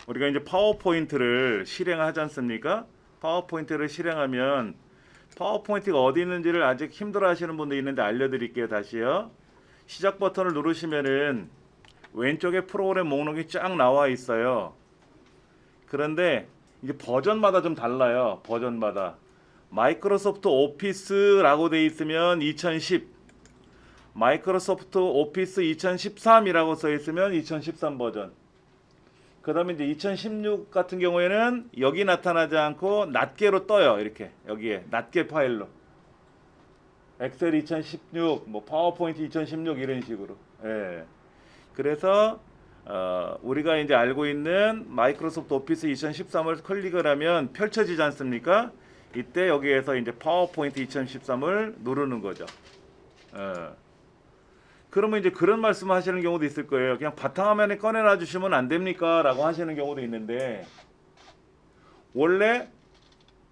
우리가 이제 파워포인트를 실행하지 않습니까? 파워포인트를 실행하면 파워포인트가 어디 있는지를 아직 힘들어 하시는 분도 있는데 알려드릴게요. 다시요. 시작 버튼을 누르시면은 왼쪽에 프로그램 목록이 쫙 나와 있어요. 그런데 이제 버전마다 좀 달라요. 버전마다. 마이크로소프트 오피스라고 돼 있으면 2010, 마이크로소프트 오피스 2013이라고 써 있으면 2013 버전. 그 다음에 이제 2016 같은 경우에는 여기 나타나지 않고 낱개로 떠요. 이렇게 여기에 낱개 파일로. 엑셀 2016, 뭐 파워포인트 2016 이런 식으로. 예. 그래서 우리가 이제 알고 있는 마이크로소프트 오피스 2013을 클릭을 하면 펼쳐지지 않습니까? 이때 여기에서 이제 파워포인트 2013을 누르는 거죠. 그러면 이제 그런 말씀 하시는 경우도 있을 거예요. 그냥 바탕화면에 꺼내놔 주시면 안 됩니까? 라고 하시는 경우도 있는데, 원래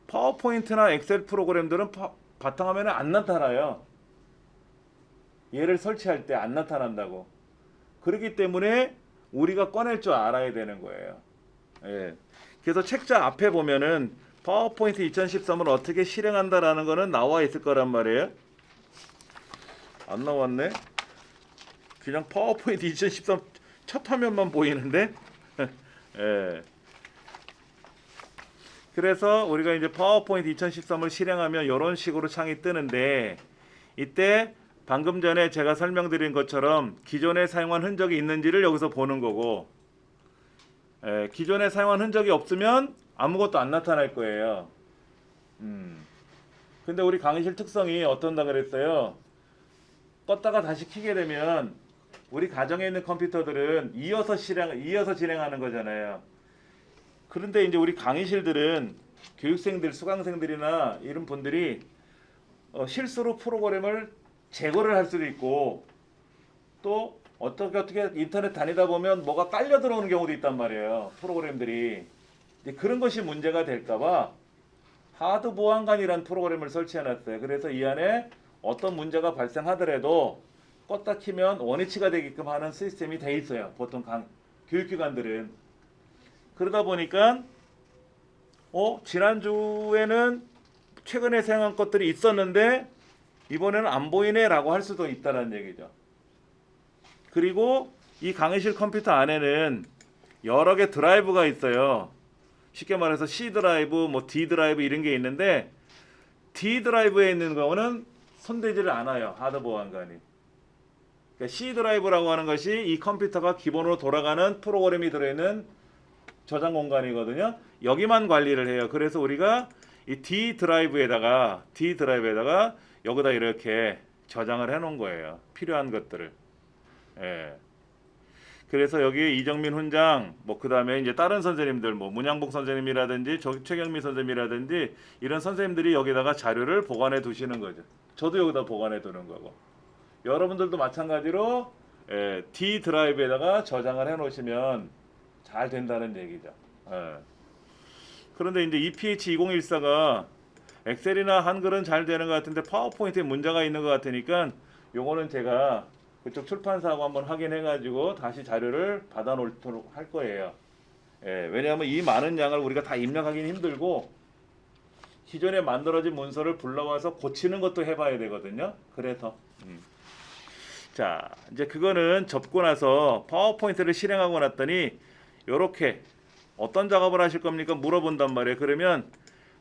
파워포인트나 엑셀 프로그램들은 바탕화면에 안 나타나요. 얘를 설치할 때 안 나타난다고. 그렇기 때문에 우리가 꺼낼 줄 알아야 되는 거예요. 예. 그래서 책자 앞에 보면은 파워포인트 2013을 어떻게 실행한다라는 거는 나와 있을 거란 말이에요. 안 나왔네. 그냥 파워포인트 2013 첫 화면만 보이는데. 예. 그래서 우리가 이제 파워포인트 2013을 실행하면 이런 식으로 창이 뜨는데, 이때 방금 전에 제가 설명드린 것처럼 기존에 사용한 흔적이 있는지를 여기서 보는 거고, 기존에 사용한 흔적이 없으면 아무것도 안 나타날 거예요. 근데 우리 강의실 특성이 어떤다 그랬어요? 껐다가 다시 켜게 되면 우리 가정에 있는 컴퓨터들은 이어서 진행하는 거잖아요. 그런데 이제 우리 강의실들은 교육생들, 수강생들이나 이런 분들이 실수로 프로그램을 제거를 할 수도 있고, 또 어떻게 인터넷 다니다 보면 뭐가 깔려 들어오는 경우도 있단 말이에요. 프로그램들이. 이제 그런 것이 문제가 될까봐 하드 보안관이라는 프로그램을 설치해놨어요. 그래서 이 안에 어떤 문제가 발생하더라도 껐다 키면 원위치가 되게끔 하는 시스템이 돼 있어요. 보통 교육기관들은. 그러다 보니까 지난주에는 최근에 사용한 것들이 있었는데 이번에는 안 보이네 라고 할 수도 있다는 얘기죠. 그리고 이 강의실 컴퓨터 안에는 여러 개 드라이브가 있어요. 쉽게 말해서 C 드라이브, 뭐 D 드라이브 이런 게 있는데, D 드라이브에 있는 경우는 손대지를 않아요. 하드 보안관이. 그러니까 C 드라이브라고 하는 것이 이 컴퓨터가 기본으로 돌아가는 프로그램이 들어있는 저장 공간이거든요. 여기만 관리를 해요. 그래서 우리가 이 D 드라이브에다가 여기다 이렇게 저장을 해 놓은 거예요. 필요한 것들을. 예. 그래서 여기 이정민 훈장, 뭐 그다음에 이제 다른 선생님들, 뭐 문양복 선생님이라든지 최경미 선생님이라든지 이런 선생님들이 여기다가 자료를 보관해 두시는 거죠. 저도 여기다 보관해 두는 거고. 여러분들도 마찬가지로 D 드라이브에다가 저장을 해 놓으시면 잘 된다는 얘기죠. 예. 그런데 이제 EPH2014가 엑셀이나 한글은 잘 되는 것 같은데 파워포인트에 문제가 있는 것 같으니까 요거는 제가 그쪽 출판사하고 한번 확인해가지고 다시 자료를 받아 놓도록 할 거예요. 왜냐하면 이 많은 양을 우리가 다 입력하기는 힘들고, 기존에 만들어진 문서를 불러와서 고치는 것도 해봐야 되거든요. 그래서 자, 이제 그거는 접고 나서 파워포인트를 실행하고 났더니 요렇게 어떤 작업을 하실 겁니까? 물어본단 말이에요. 그러면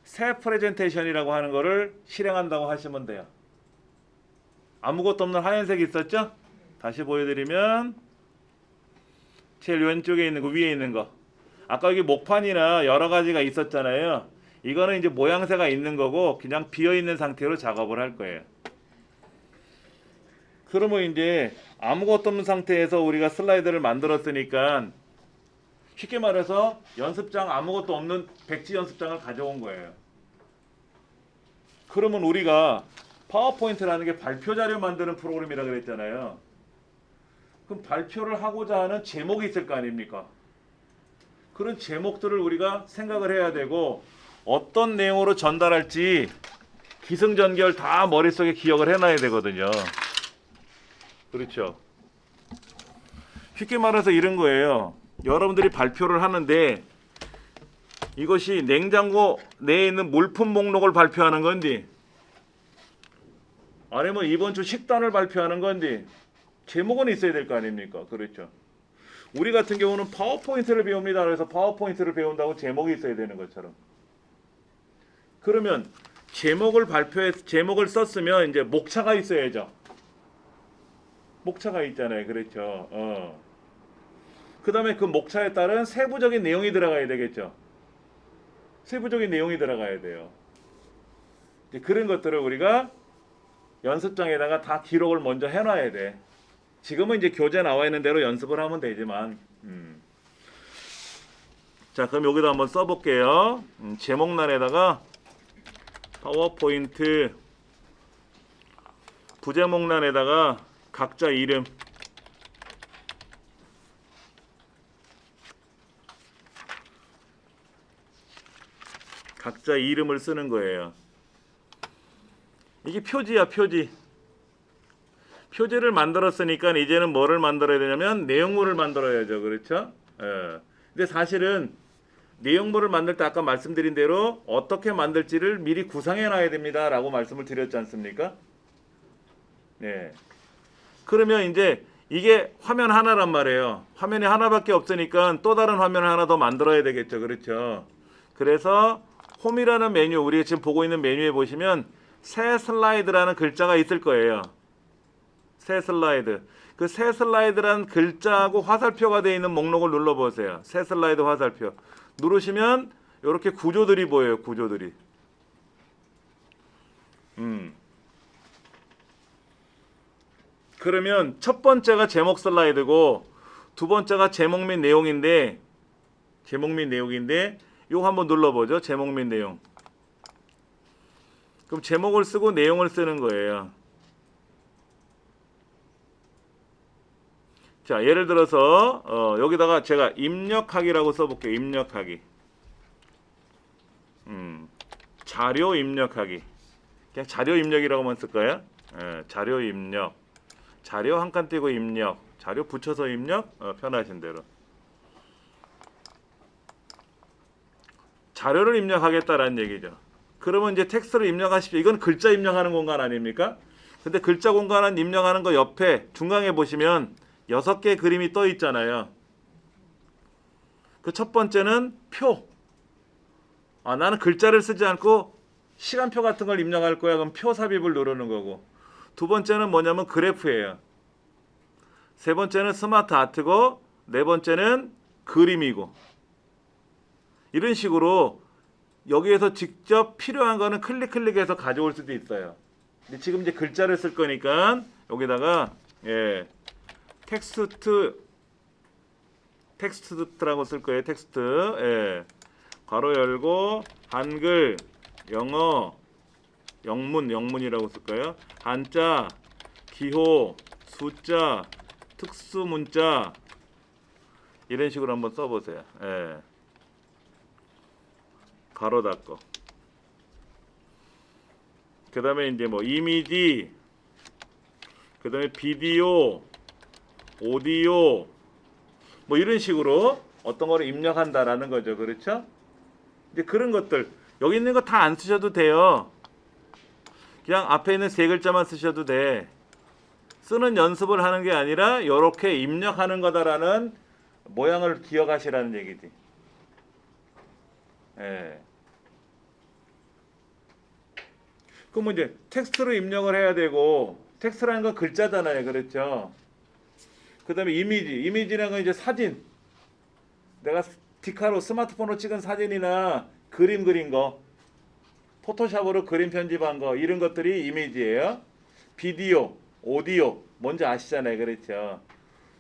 새 프레젠테이션이라고 하는 거를 실행한다고 하시면 돼요. 아무것도 없는 하얀색 있었죠? 다시 보여드리면 제일 왼쪽에 있는 거, 위에 있는 거. 아까 여기 목판이나 여러 가지가 있었잖아요. 이거는 이제 모양새가 있는 거고 그냥 비어있는 상태로 작업을 할 거예요. 그러면 이제 아무것도 없는 상태에서 우리가 슬라이드를 만들었으니까 쉽게 말해서 연습장, 아무것도 없는 백지 연습장을 가져온 거예요. 그러면 우리가 파워포인트라는 게 발표 자료 만드는 프로그램이라고 그랬잖아요. 그럼 발표를 하고자 하는 제목이 있을 거 아닙니까? 그런 제목들을 우리가 생각을 해야 되고, 어떤 내용으로 전달할지 기승전결 다 머릿속에 기억을 해놔야 되거든요. 그렇죠. 쉽게 말해서 이런 거예요. 여러분들이 발표를 하는데 이것이 냉장고 내에 있는 물품 목록을 발표하는 건지 아니면 이번 주 식단을 발표하는 건지 제목은 있어야 될 거 아닙니까? 그렇죠. 우리 같은 경우는 파워포인트를 배웁니다. 그래서 파워포인트를 배운다고 제목이 있어야 되는 것처럼. 그러면 제목을 썼으면 이제 목차가 있어야죠. 목차가 있잖아요. 그렇죠. 그다음에 그 목차에 따른 세부적인 내용이 들어가야 되겠죠. 세부적인 내용이 들어가야 돼요. 이제 그런 것들을 우리가 연습장에다가 다 기록을 먼저 해놔야 돼. 지금은 이제 교재 나와 있는 대로 연습을 하면 되지만, 자, 그럼 여기다 한번 써볼게요. 제목란에다가 파워포인트 부제목란에다가 각자 이름, 각자 이름을 쓰는 거예요. 이게 표지야, 표지. 표지를 만들었으니까 이제는 뭐를 만들어야 되냐면 내용물을 만들어야죠. 그렇죠? 예. 근데 사실은 내용물을 만들 때 아까 말씀드린 대로 어떻게 만들지를 미리 구상해 놔야 됩니다. 라고 말씀을 드렸지 않습니까? 네. 그러면 이제 이게 화면 하나란 말이에요. 화면이 하나밖에 없으니까 또 다른 화면을 하나 더 만들어야 되겠죠. 그렇죠? 그래서 홈이라는 메뉴, 우리가 지금 보고 있는 메뉴에 보시면 새 슬라이드라는 글자가 있을 거예요. 새 슬라이드. 그 새 슬라이드라는 글자하고 화살표가 되어 있는 목록을 눌러보세요. 새 슬라이드 화살표. 누르시면 이렇게 구조들이 보여요. 구조들이. 그러면 첫 번째가 제목 슬라이드고 두 번째가 제목 및 내용인데 이거 한번 눌러보죠. 제목 및 내용. 그럼 제목을 쓰고 내용을 쓰는 거예요. 자, 예를 들어서 여기다가 제가 입력하기라고 써볼게요. 입력하기. 자료 입력하기. 그냥 자료 입력이라고만 쓸까요? 자료 입력. 자료 한 칸 띄고 입력. 자료 붙여서 입력. 편하신 대로. 자료를 입력하겠다라는 얘기죠. 그러면 이제 텍스트를 입력하십시오. 이건 글자 입력하는 공간 아닙니까? 근데 글자 공간은 입력하는 거 옆에 중간에 보시면 6개의 그림이 떠 있잖아요. 그 첫 번째는 표. 나는 글자를 쓰지 않고 시간표 같은 걸 입력할 거야. 그럼 표 삽입을 누르는 거고. 두 번째는 뭐냐면 그래프예요. 세 번째는 스마트 아트고 네 번째는 그림이고. 이런 식으로 여기에서 직접 필요한 거는 클릭해서 가져올 수도 있어요. 근데 지금 이제 글자를 쓸 거니까 여기다가 텍스트라고 쓸 거예요. 텍스트. 괄호 열고 한글, 영어, 영문이라고 쓸까요? 한자, 기호, 숫자, 특수문자 이런 식으로 한번 써보세요. 괄호 닫고. 그 다음에 이제 뭐 이미지, 그 다음에 비디오, 오디오 뭐 이런 식으로 어떤 거를 입력한다라는 거죠. 그렇죠? 이제 그런 것들 여기 있는 거 다 안 쓰셔도 돼요. 그냥 앞에 있는 세 글자만 쓰셔도 돼. 쓰는 연습을 하는 게 아니라 이렇게 입력하는 거다라는 모양을 기억하시라는 얘기지. 그럼 이제 텍스트로 입력을 해야 되고 텍스트라는 건 글자잖아요. 그렇죠? 그 다음에 이미지라는 건 이제 사진. 내가 디카로 스마트폰으로 찍은 사진이나 그림 그린 거, 포토샵으로 그림 편집한 거 이런 것들이 이미지예요. 비디오, 오디오 뭔지 아시잖아요. 그렇죠?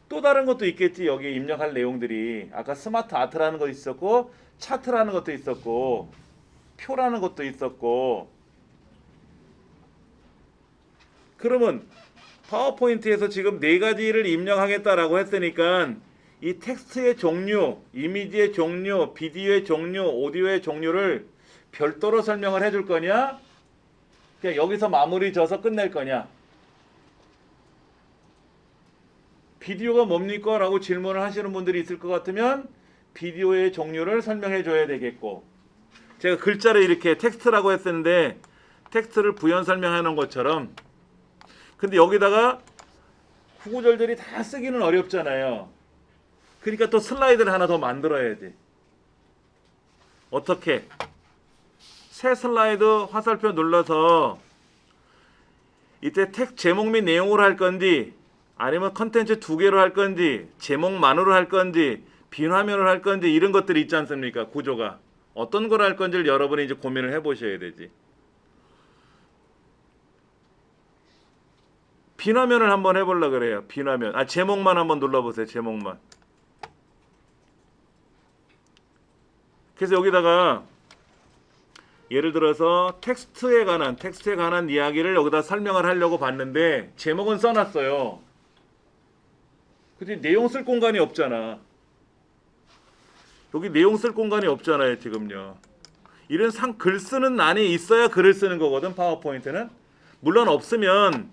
또 다른 것도 있겠지. 여기에 입력할 내용들이 아까 스마트 아트라는 거 있었고 차트라는 것도 있었고 표라는 것도 있었고. 그러면 파워포인트에서 지금 네 가지를 입력하겠다라고 했으니까 이 텍스트의 종류, 이미지의 종류, 비디오의 종류, 오디오의 종류를 별도로 설명을 해줄 거냐? 그냥 여기서 마무리 져서 끝낼 거냐? 비디오가 뭡니까? 라고 질문을 하시는 분들이 있을 것 같으면 비디오의 종류를 설명해 줘야 되겠고, 제가 글자를 이렇게 텍스트라고 했었는데 텍스트를 부연 설명해 놓은 것처럼, 근데 여기다가 구구절절이 다 쓰기는 어렵잖아요. 그러니까 또 슬라이드를 하나 더 만들어야지. 어떻게? 새 슬라이드 화살표 눌러서 이때 텍 제목 및 내용으로 할 건지, 아니면 컨텐츠 두 개로 할 건지, 제목만으로 할 건지, 빈 화면으로 할 건지, 이런 것들이 있지 않습니까? 구조가 어떤 걸 할 건지를 여러분이 이제 고민을 해보셔야 되지. 빈 화면을 한번 해보려 그래요. 빈 화면. 제목만 한번 눌러보세요. 제목만. 그래서 여기다가 예를 들어서 텍스트에 관한 이야기를 여기다 설명을 하려고 봤는데 제목은 써놨어요. 근데 내용 쓸 공간이 없잖아. 여기 내용 쓸 공간이 없잖아요. 지금요. 이런 글 쓰는 란이 있어야 글을 쓰는 거거든. 파워포인트는. 물론 없으면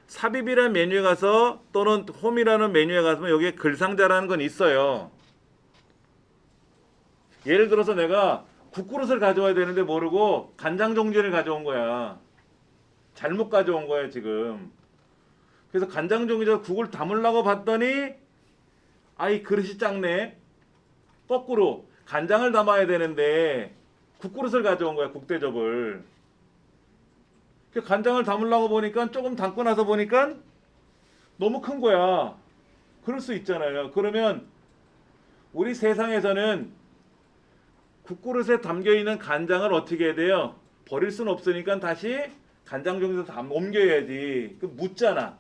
삽입이라는 메뉴에 가서, 또는 홈이라는 메뉴에 가서 여기에 글 상자라는 건 있어요. 예를 들어서 내가 국그릇을 가져와야 되는데 모르고 간장 종지를 가져온 거야. 잘못 가져온 거야 지금. 그래서 간장 종지에다 국을 담으려고 봤더니 이 그릇이 작네. 거꾸로 간장을 담아야 되는데 국그릇을 가져온 거야. 국대접을. 간장을 담으려고 보니까, 조금 담고 나서 보니까 너무 큰 거야. 그럴 수 있잖아요. 그러면 우리 세상에서는 국그릇에 담겨있는 간장을 어떻게 해야 돼요? 버릴 수는 없으니까 다시 간장 종이에서 옮겨야지. 묻잖아.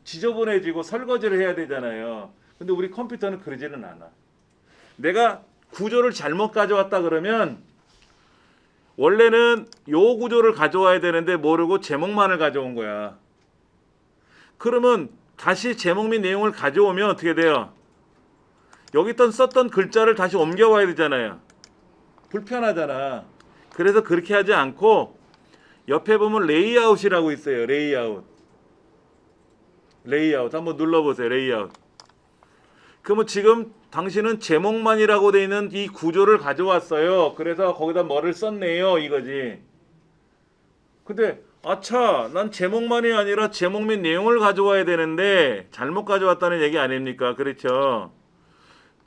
지저분해지고 설거지를 해야 되잖아요. 근데 우리 컴퓨터는 그러지는 않아. 내가 구조를 잘못 가져왔다 그러면 원래는 요 구조를 가져와야 되는데 모르고 제목만을 가져온 거야. 그러면 다시 제목 및 내용을 가져오면 어떻게 돼요? 여기 썼던 글자를 다시 옮겨와야 되잖아요. 불편하잖아. 그래서 그렇게 하지 않고 옆에 보면 레이아웃이라고 있어요. 레이아웃 한번 눌러보세요. 레이아웃. 그러면 지금 당신은 제목만이라고 되어 있는 이 구조를 가져왔어요. 그래서 거기다 뭐를 썼네요. 이거지. 근데 난 제목만이 아니라 제목 및 내용을 가져와야 되는데 잘못 가져왔다는 얘기 아닙니까? 그렇죠?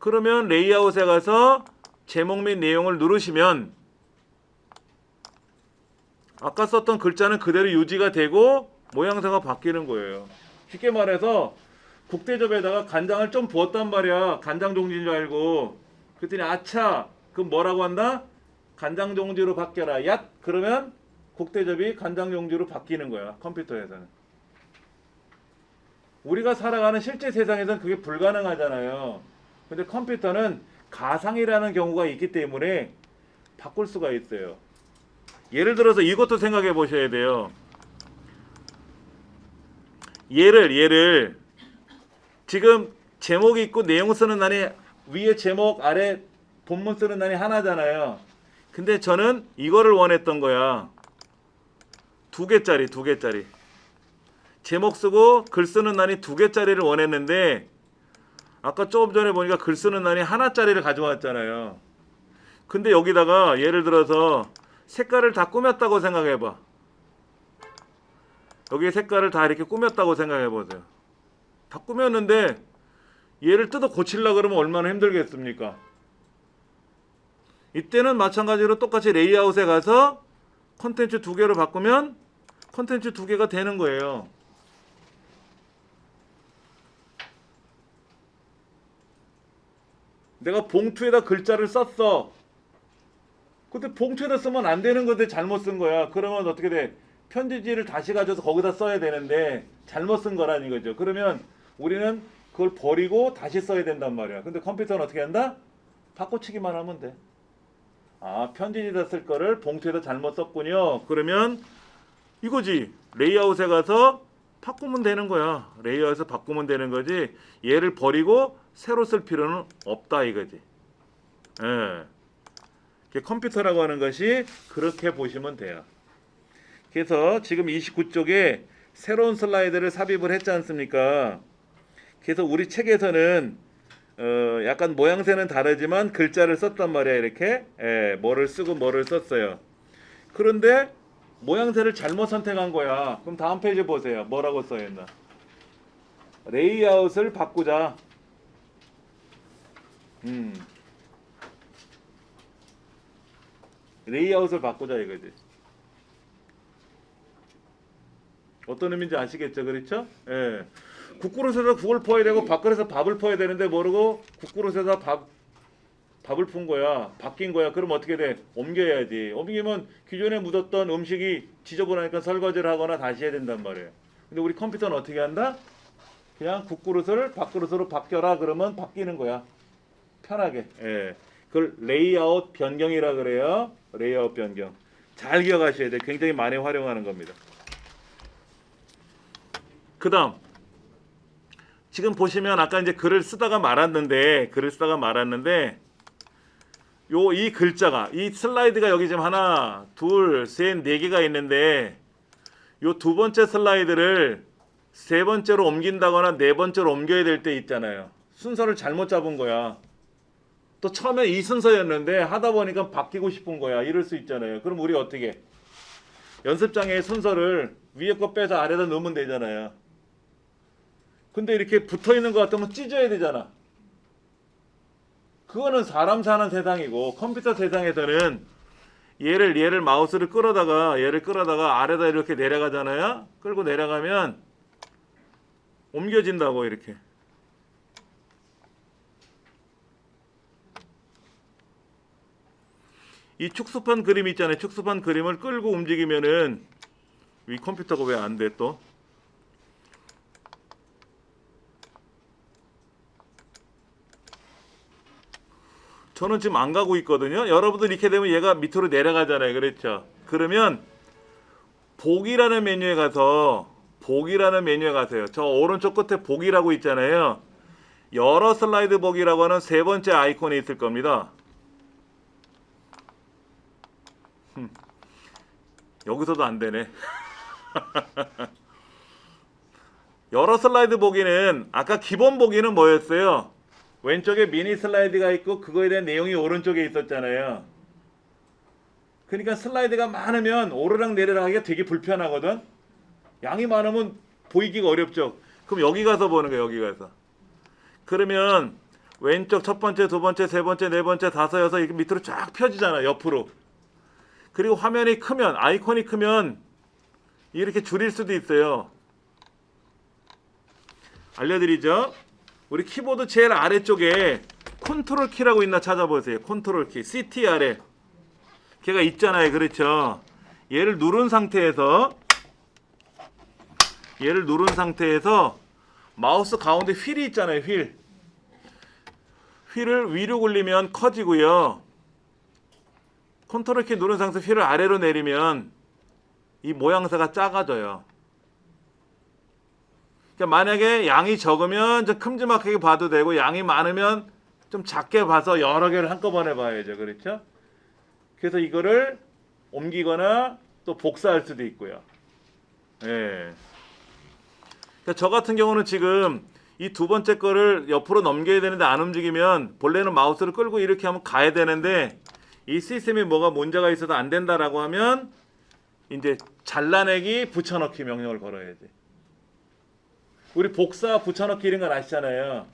그러면 레이아웃에 가서 제목 및 내용을 누르시면 아까 썼던 글자는 그대로 유지가 되고 모양새가 바뀌는 거예요. 쉽게 말해서 국대접에다가 간장을 좀 부었단 말이야. 간장 종지인 줄 알고. 그랬더니 그럼 뭐라고 한다? 간장 종지로 바뀌어라. 그러면 국대접이 간장 종지로 바뀌는 거야. 컴퓨터에서는. 우리가 살아가는 실제 세상에서는 그게 불가능하잖아요. 근데 컴퓨터는 가상이라는 경우가 있기 때문에 바꿀 수가 있어요. 예를 들어서 이것도 생각해 보셔야 돼요. 얘를 지금 제목이 있고 내용 쓰는 란이 위에 제목, 아래 본문 쓰는 란이 하나잖아요. 근데 저는 이거를 원했던 거야. 두 개짜리. 제목 쓰고 글 쓰는 란이 두 개짜리를 원했는데 아까 조금 전에 보니까 글 쓰는 란이 하나짜리를 가져왔잖아요. 근데 여기다가 예를 들어서 색깔을 다 꾸몄다고 생각해봐. 여기 색깔을 다 이렇게 꾸몄다고 생각해보세요. 다 꾸몄는데 얘를 뜯어 고치려고 그러면 얼마나 힘들겠습니까? 이때는 마찬가지로 똑같이 레이아웃에 가서 컨텐츠 두 개로 바꾸면 컨텐츠 두 개가 되는 거예요. 내가 봉투에다 글자를 썼어. 근데 봉투에다 쓰면 안 되는 건데 잘못 쓴 거야. 그러면 어떻게 돼? 편지지를 다시 가져서 거기다 써야 되는데 잘못 쓴 거란 이거죠. 그러면 우리는 그걸 버리고 다시 써야 된단 말이야. 근데 컴퓨터는 어떻게 한다? 바꿔치기만 하면 돼. 편지지에다 쓸 거를 봉투에다 잘못 썼군요. 그러면 이거지. 레이아웃에 가서 바꾸면 되는 거야. 레이아웃에서 바꾸면 되는 거지. 얘를 버리고 새로 쓸 필요는 없다 이거지. 컴퓨터라고 하는 것이 그렇게 보시면 돼요. 그래서 지금 29쪽에 새로운 슬라이드를 삽입을 했지 않습니까? 그래서 우리 책에서는 약간 모양새는 다르지만 글자를 썼단 말이야. 이렇게 뭐를 쓰고 뭐를 썼어요. 그런데 모양새를 잘못 선택한 거야. 그럼 다음 페이지 보세요. 뭐라고 써있나? 레이아웃을 바꾸자. 레이아웃을 바꾸자 이거지. 어떤 의미인지 아시겠죠? 그렇죠? 예. 국그릇에서 국을 퍼야 되고 밥그릇에서 밥을 퍼야 되는데 모르고 국그릇에서 밥을 푼 거야. 바뀐 거야. 그럼 어떻게 돼? 옮겨야지. 옮기면 기존에 묻었던 음식이 지저분하니까 설거지를 하거나 다시 해야 된단 말이에요. 근데 우리 컴퓨터는 어떻게 한다? 그냥 국그릇을 밥그릇으로 바뀌어라 그러면 바뀌는 거야. 편하게. 예. 그걸 레이아웃 변경이라 그래요. 레이아웃 변경. 잘 기억하셔야 돼. 굉장히 많이 활용하는 겁니다. 그 다음 지금 보시면 아까 이제 글을 쓰다가 말았는데 이 글자가 이 슬라이드가 여기 지금 하나 둘 셋 네 개가 있는데 요 두 번째 슬라이드를 세 번째로 옮긴다거나 네 번째로 옮겨야 될 때 있잖아요. 순서를 잘못 잡은 거야. 또 처음에 이 순서였는데 하다 보니까 바뀌고 싶은 거야. 이럴 수 있잖아요. 그럼 우리 어떻게 연습장의 순서를 위에 거 빼서 아래다 넣으면 되잖아요. 근데 이렇게 붙어있는 것 같으면 찢어야 되잖아. 그거는 사람 사는 세상이고 컴퓨터 세상에서는 얘를 마우스를 끌어다가 아래다 이렇게 내려가잖아요. 끌고 내려가면 옮겨진다고 이렇게. 이 축소판 그림 있잖아요. 축소판 그림을 끌고 움직이면은 이 컴퓨터가 왜 안 돼 또? 저는 지금 안 가고 있거든요. 여러분들 이렇게 되면 얘가 밑으로 내려가잖아요. 그렇죠? 그러면 복이라는 메뉴에 가세요. 저 오른쪽 끝에 복이라고 있잖아요. 여러 슬라이드 복이라고 하는 세 번째 아이콘이 있을 겁니다. 여기서도 안 되네. 여러 슬라이드 보기는 아까 기본 보기는 뭐였어요? 왼쪽에 미니 슬라이드가 있고 그거에 대한 내용이 오른쪽에 있었잖아요. 그러니까 슬라이드가 많으면 오르락 내리락 하기가 되게 불편하거든. 양이 많으면 보이기가 어렵죠. 그럼 여기 가서 보는 거예요. 여기 가서. 그러면 왼쪽 첫 번째, 두 번째, 세 번째, 네 번째, 다섯, 여섯 이렇게 밑으로 쫙 펴지잖아. 옆으로. 그리고 화면이 크면 아이콘이 크면 이렇게 줄일 수도 있어요. 알려드리죠. 우리 키보드 제일 아래쪽에 컨트롤 키라고 있나 찾아보세요. 컨트롤 키 CT 아래 걔가 있잖아요. 그렇죠. 얘를 누른 상태에서 마우스 가운데 휠이 있잖아요. 휠을 위로 굴리면 커지고요. 컨트롤 키 누른 상태에서 휠을 아래로 내리면 이 모양새가 작아져요. 그러니까 만약에 양이 적으면 좀 큼지막하게 봐도 되고 양이 많으면 좀 작게 봐서 여러 개를 한꺼번에 봐야죠. 그렇죠? 그래서 이거를 옮기거나 또 복사할 수도 있고요. 예. 그러니까 저 같은 경우는 지금 이 두 번째 거를 옆으로 넘겨야 되는데 안 움직이면 본래는 마우스를 끌고 이렇게 하면 가야 되는데 이 시스템에 뭐가 문제가 있어서 안 된다라고 하면 이제 잘라내기 붙여넣기 명령을 걸어야지. 우리 복사 붙여넣기 이런 건 아시잖아요.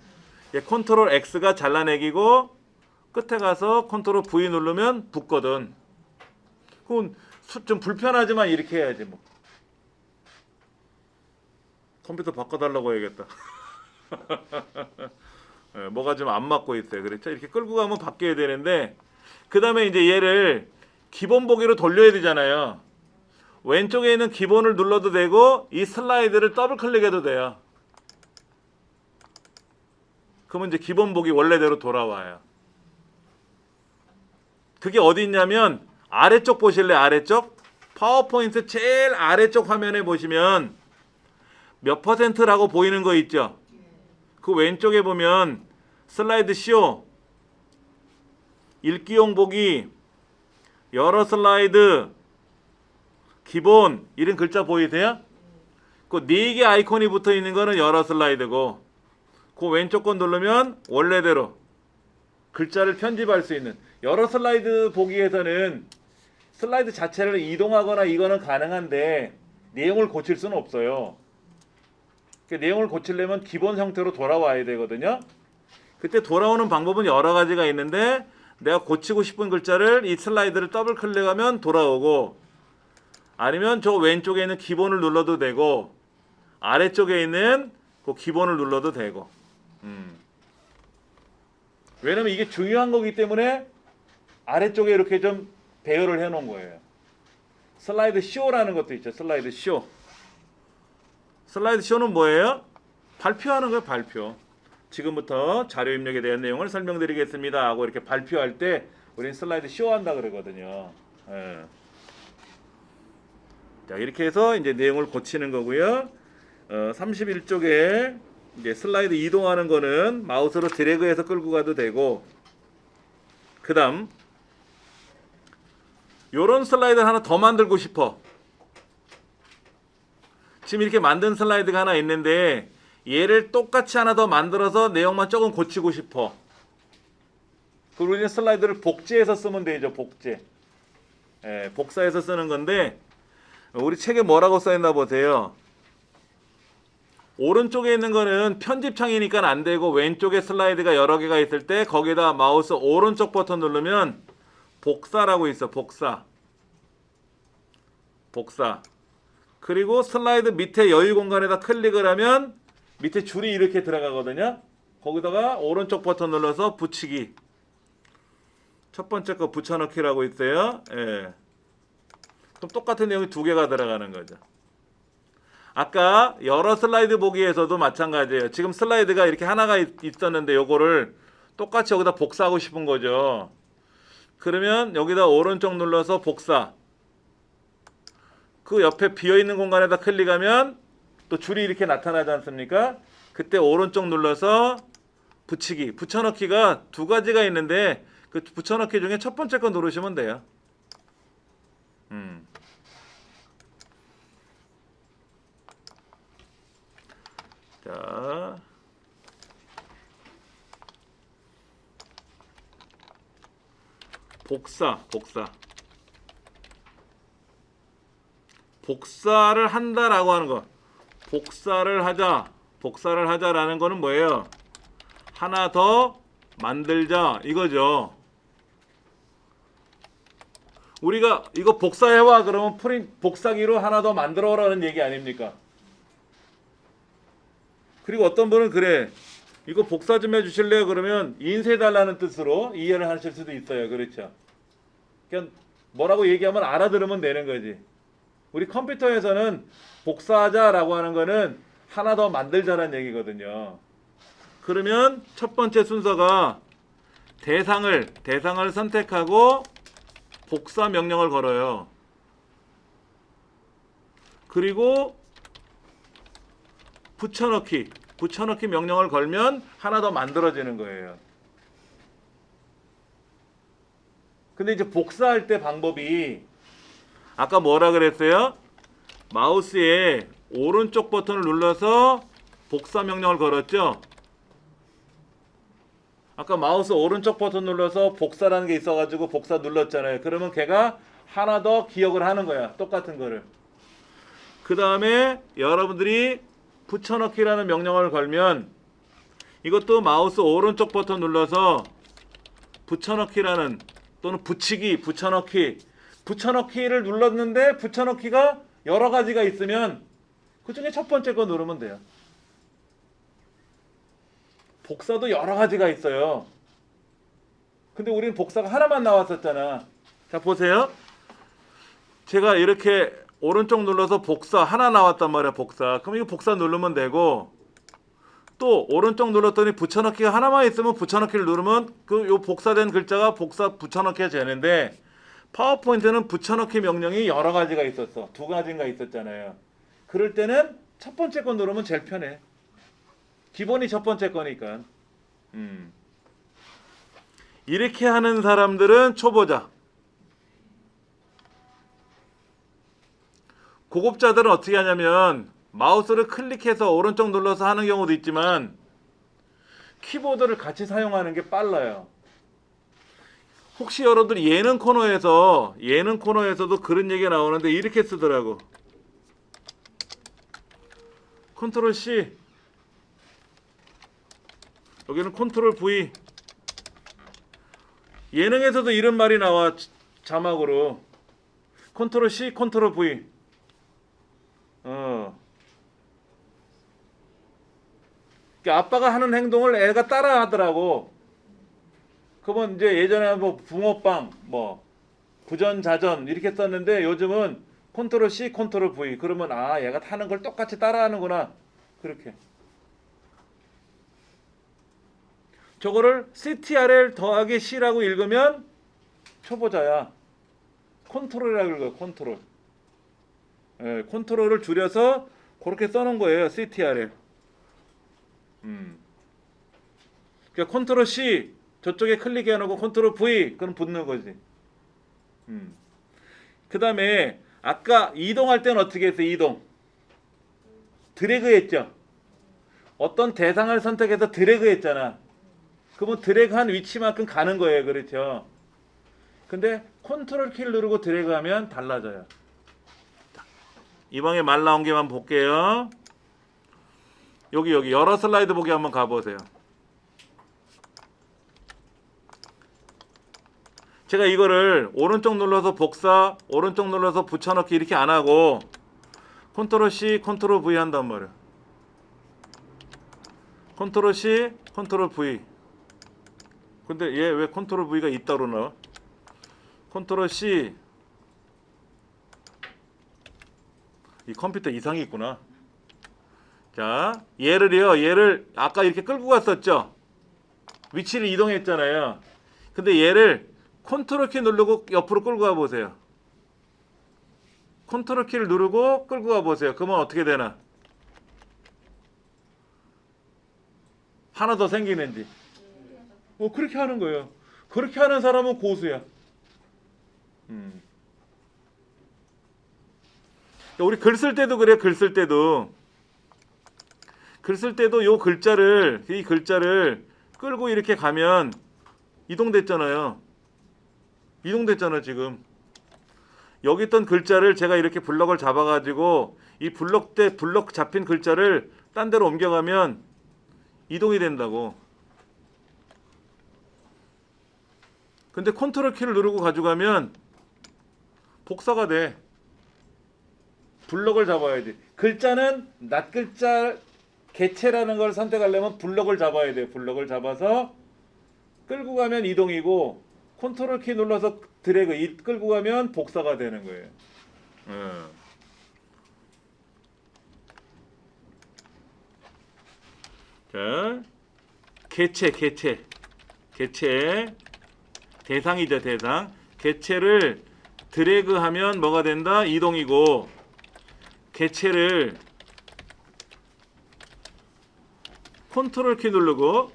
컨트롤 X가 잘라내기고 끝에 가서 컨트롤 V 누르면 붙거든. 그건 좀 불편하지만 이렇게 해야지 뭐. 컴퓨터 바꿔달라고 해야겠다. 뭐가 좀 안 맞고 있어요. 그렇죠? 이렇게 끌고 가면 바뀌어야 되는데 그 다음에 이제 얘를 기본 보기로 돌려야 되잖아요. 왼쪽에 있는 기본을 눌러도 되고 이 슬라이드를 더블 클릭해도 돼요. 그러면 이제 기본 보기 원래대로 돌아와요. 그게 어디 있냐면 아래쪽 보실래? 아래쪽? 파워포인트 제일 아래쪽 화면에 보시면 몇 퍼센트라고 보이는 거 있죠? 그 왼쪽에 보면 슬라이드 쇼, 읽기용 보기, 여러 슬라이드, 기본 이런 글자 보이세요? 그 4개 아이콘이 붙어 있는 거는 여러 슬라이드고 그 왼쪽 건 누르면 원래대로 글자를 편집할 수 있는, 여러 슬라이드 보기에서는 슬라이드 자체를 이동하거나 이거는 가능한데 내용을 고칠 수는 없어요. 그러니까 내용을 고치려면 기본 형태로 돌아와야 되거든요. 그때 돌아오는 방법은 여러 가지가 있는데, 내가 고치고 싶은 글자를 이 슬라이드를 더블 클릭하면 돌아오고, 아니면 저 왼쪽에 있는 기본을 눌러도 되고, 아래쪽에 있는 그 기본을 눌러도 되고. 왜냐면 이게 중요한 거기 때문에 아래쪽에 이렇게 좀 배열을 해 놓은 거예요. 슬라이드 쇼라는 것도 있죠. 슬라이드 쇼. 슬라이드 쇼는 뭐예요? 발표하는 거예요. 발표. 지금부터 자료 입력에 대한 내용을 설명드리겠습니다 하고 이렇게 발표할 때 우리는 슬라이드 쇼 한다 그러거든요. 예. 자, 이렇게 해서 이제 내용을 고치는 거고요. 31쪽에 이제 슬라이드 이동하는 거는 마우스로 드래그해서 끌고 가도 되고, 그다음 요런 슬라이드 하나 더 만들고 싶어. 지금 이렇게 만든 슬라이드가 하나 있는데 얘를 똑같이 하나 더 만들어서 내용만 조금 고치고 싶어. 그리고 이제 슬라이드를 복제해서 쓰면 되죠. 복제. 예, 복사해서 쓰는 건데, 우리 책에 뭐라고 써있나 보세요. 오른쪽에 있는 거는 편집창이니까 안 되고, 왼쪽에 슬라이드가 여러 개가 있을 때 거기다 마우스 오른쪽 버튼 누르면 복사라고 있어. 복사. 복사. 그리고 슬라이드 밑에 여유 공간에다 클릭을 하면 밑에 줄이 이렇게 들어가거든요. 거기다가 오른쪽 버튼 눌러서 붙이기. 첫 번째 거 붙여넣기라고 있어요. 예. 그럼 똑같은 내용이 두 개가 들어가는 거죠. 아까 여러 슬라이드 보기에서도 마찬가지예요. 지금 슬라이드가 이렇게 하나가 있었는데 요거를 똑같이 여기다 복사하고 싶은 거죠. 그러면 여기다 오른쪽 눌러서 복사. 그 옆에 비어있는 공간에다 클릭하면 또 줄이 이렇게 나타나지 않습니까? 그때 오른쪽 눌러서 붙이기. 붙여넣기가 두 가지가 있는데 그 붙여넣기 중에 첫 번째 거 누르시면 돼요. 자, 복사. 복사를 한다라고 하는 거. 복사를 하자라는 거는 뭐예요? 하나 더 만들자 이거죠. 우리가 이거 복사해와 그러면 복사기로 하나 더 만들어라는 얘기 아닙니까? 그리고 어떤 분은 그래, 이거 복사 좀 해주실래요? 그러면 인쇄해달라는 뜻으로 이해를 하실 수도 있어요. 그렇죠? 그냥 뭐라고 얘기하면 알아들으면 되는 거지. 우리 컴퓨터에서는 복사하자라고 하는 거는 하나 더 만들자라는 얘기거든요. 그러면 첫 번째 순서가 대상을 선택하고 복사 명령을 걸어요. 그리고 붙여넣기 명령을 걸면 하나 더 만들어지는 거예요. 근데 이제 복사할 때 방법이 아까 뭐라 그랬어요? 마우스에 오른쪽 버튼을 눌러서 복사 명령을 걸었죠? 아까 마우스 오른쪽 버튼 눌러서 복사라는 게 있어가지고 복사 눌렀잖아요. 그러면 걔가 하나 더 기억을 하는 거야. 똑같은 거를. 그 다음에 여러분들이 붙여넣기라는 명령을 걸면 이것도 마우스 오른쪽 버튼 눌러서 붙여넣기라는, 또는 붙여넣기를 눌렀는데 붙여넣기가 여러 가지가 있으면 그 중에 첫 번째 거 누르면 돼요. 복사도 여러 가지가 있어요. 근데 우리는 복사가 하나만 나왔었잖아. 자, 보세요. 제가 이렇게 오른쪽 눌러서 복사 하나 나왔단 말이야. 복사. 그럼 이거 복사 누르면 되고, 또 오른쪽 눌렀더니 붙여넣기가 하나만 있으면 붙여넣기를 누르면 그 요 복사된 글자가 붙여넣기가 되는데, 파워포인트는 붙여넣기 명령이 여러 가지가 있었어. 두 가지인가 있었잖아요. 그럴 때는 첫 번째 거 누르면 제일 편해. 기본이 첫 번째 거니까. 이렇게 하는 사람들은 초보자. 고급자들은 어떻게 하냐면 마우스를 클릭해서 오른쪽 눌러서 하는 경우도 있지만, 키보드를 같이 사용하는 게 빨라요. 혹시 여러분들 예능 코너에서도 그런 얘기가 나오는데 이렇게 쓰더라고. 컨트롤 C, 여기는 컨트롤 V. 예능에서도 이런 말이 나와, 자막으로. 컨트롤 C, 컨트롤 V. 그러니까 아빠가 하는 행동을 애가 따라 하더라고. 그러면 이제 예전에 뭐 붕어빵, 뭐 부전자전 이렇게 썼는데 요즘은 컨트롤 C, 컨트롤 V. 그러면 아, 얘가 하는 걸 똑같이 따라 하는구나. 그렇게. 저거를 CTRL 더하기 C라고 읽으면 초보자야. 컨트롤이라고 읽어요. 컨트롤. 예, 컨트롤을 줄여서 그렇게 써놓은 거예요. CTRL. 그러니까 컨트롤 C 저쪽에 클릭해 놓고 컨트롤 V 그럼 붙는 거지. 그 다음에 아까 이동할 때는 어떻게 했어요? 이동. 드래그 했죠. 어떤 대상을 선택해서 드래그 했잖아. 그러면 드래그한 위치만큼 가는 거예요. 그렇죠? 근데 컨트롤 키를 누르고 드래그하면 달라져요. 이 방에 말 나온 게만 볼게요. 여기 여러 슬라이드 보기 한번 가보세요. 제가 이거를 오른쪽 눌러서 복사, 오른쪽 눌러서 붙여넣기 이렇게 안 하고 컨트롤 C, 컨트롤 V 한단 말이에요. 컨트롤 C, 컨트롤 V. 근데 얘 왜 컨트롤 V가 있다로 나와? 컨트롤 C. 이 컴퓨터 이상이 있구나. 자, 얘를 아까 이렇게 끌고 갔었죠? 위치를 이동했잖아요. 근데 얘를 컨트롤 키 누르고 옆으로 끌고 가 보세요. 컨트롤 키를 누르고 끌고 가 보세요. 그러면 어떻게 되나? 하나 더 생기는지. 그렇게 하는 거예요. 그렇게 하는 사람은 고수야. 우리 글 쓸 때도 그래. 글 쓸 때도 이 글자를 끌고 이렇게 가면 이동됐잖아요. 이동됐잖아 지금. 여기 있던 글자를 제가 이렇게 블럭을 잡아가지고 이 블럭 잡힌 글자를 딴 데로 옮겨가면 이동이 된다고. 근데 컨트롤 키를 누르고 가져가면 복사가 돼. 블럭을 잡아야지. 글자는 낱글자 개체라는 걸 선택하려면 블럭을 잡아야 돼. 블럭을 잡아서 끌고 가면 이동이고 컨트롤 키 눌러서 드래그 끌고 가면 복사가 되는 거예요. 자, 개체 대상이죠. 대상. 개체를 드래그하면 뭐가 된다? 이동이고 개체를 컨트롤 키 눌러서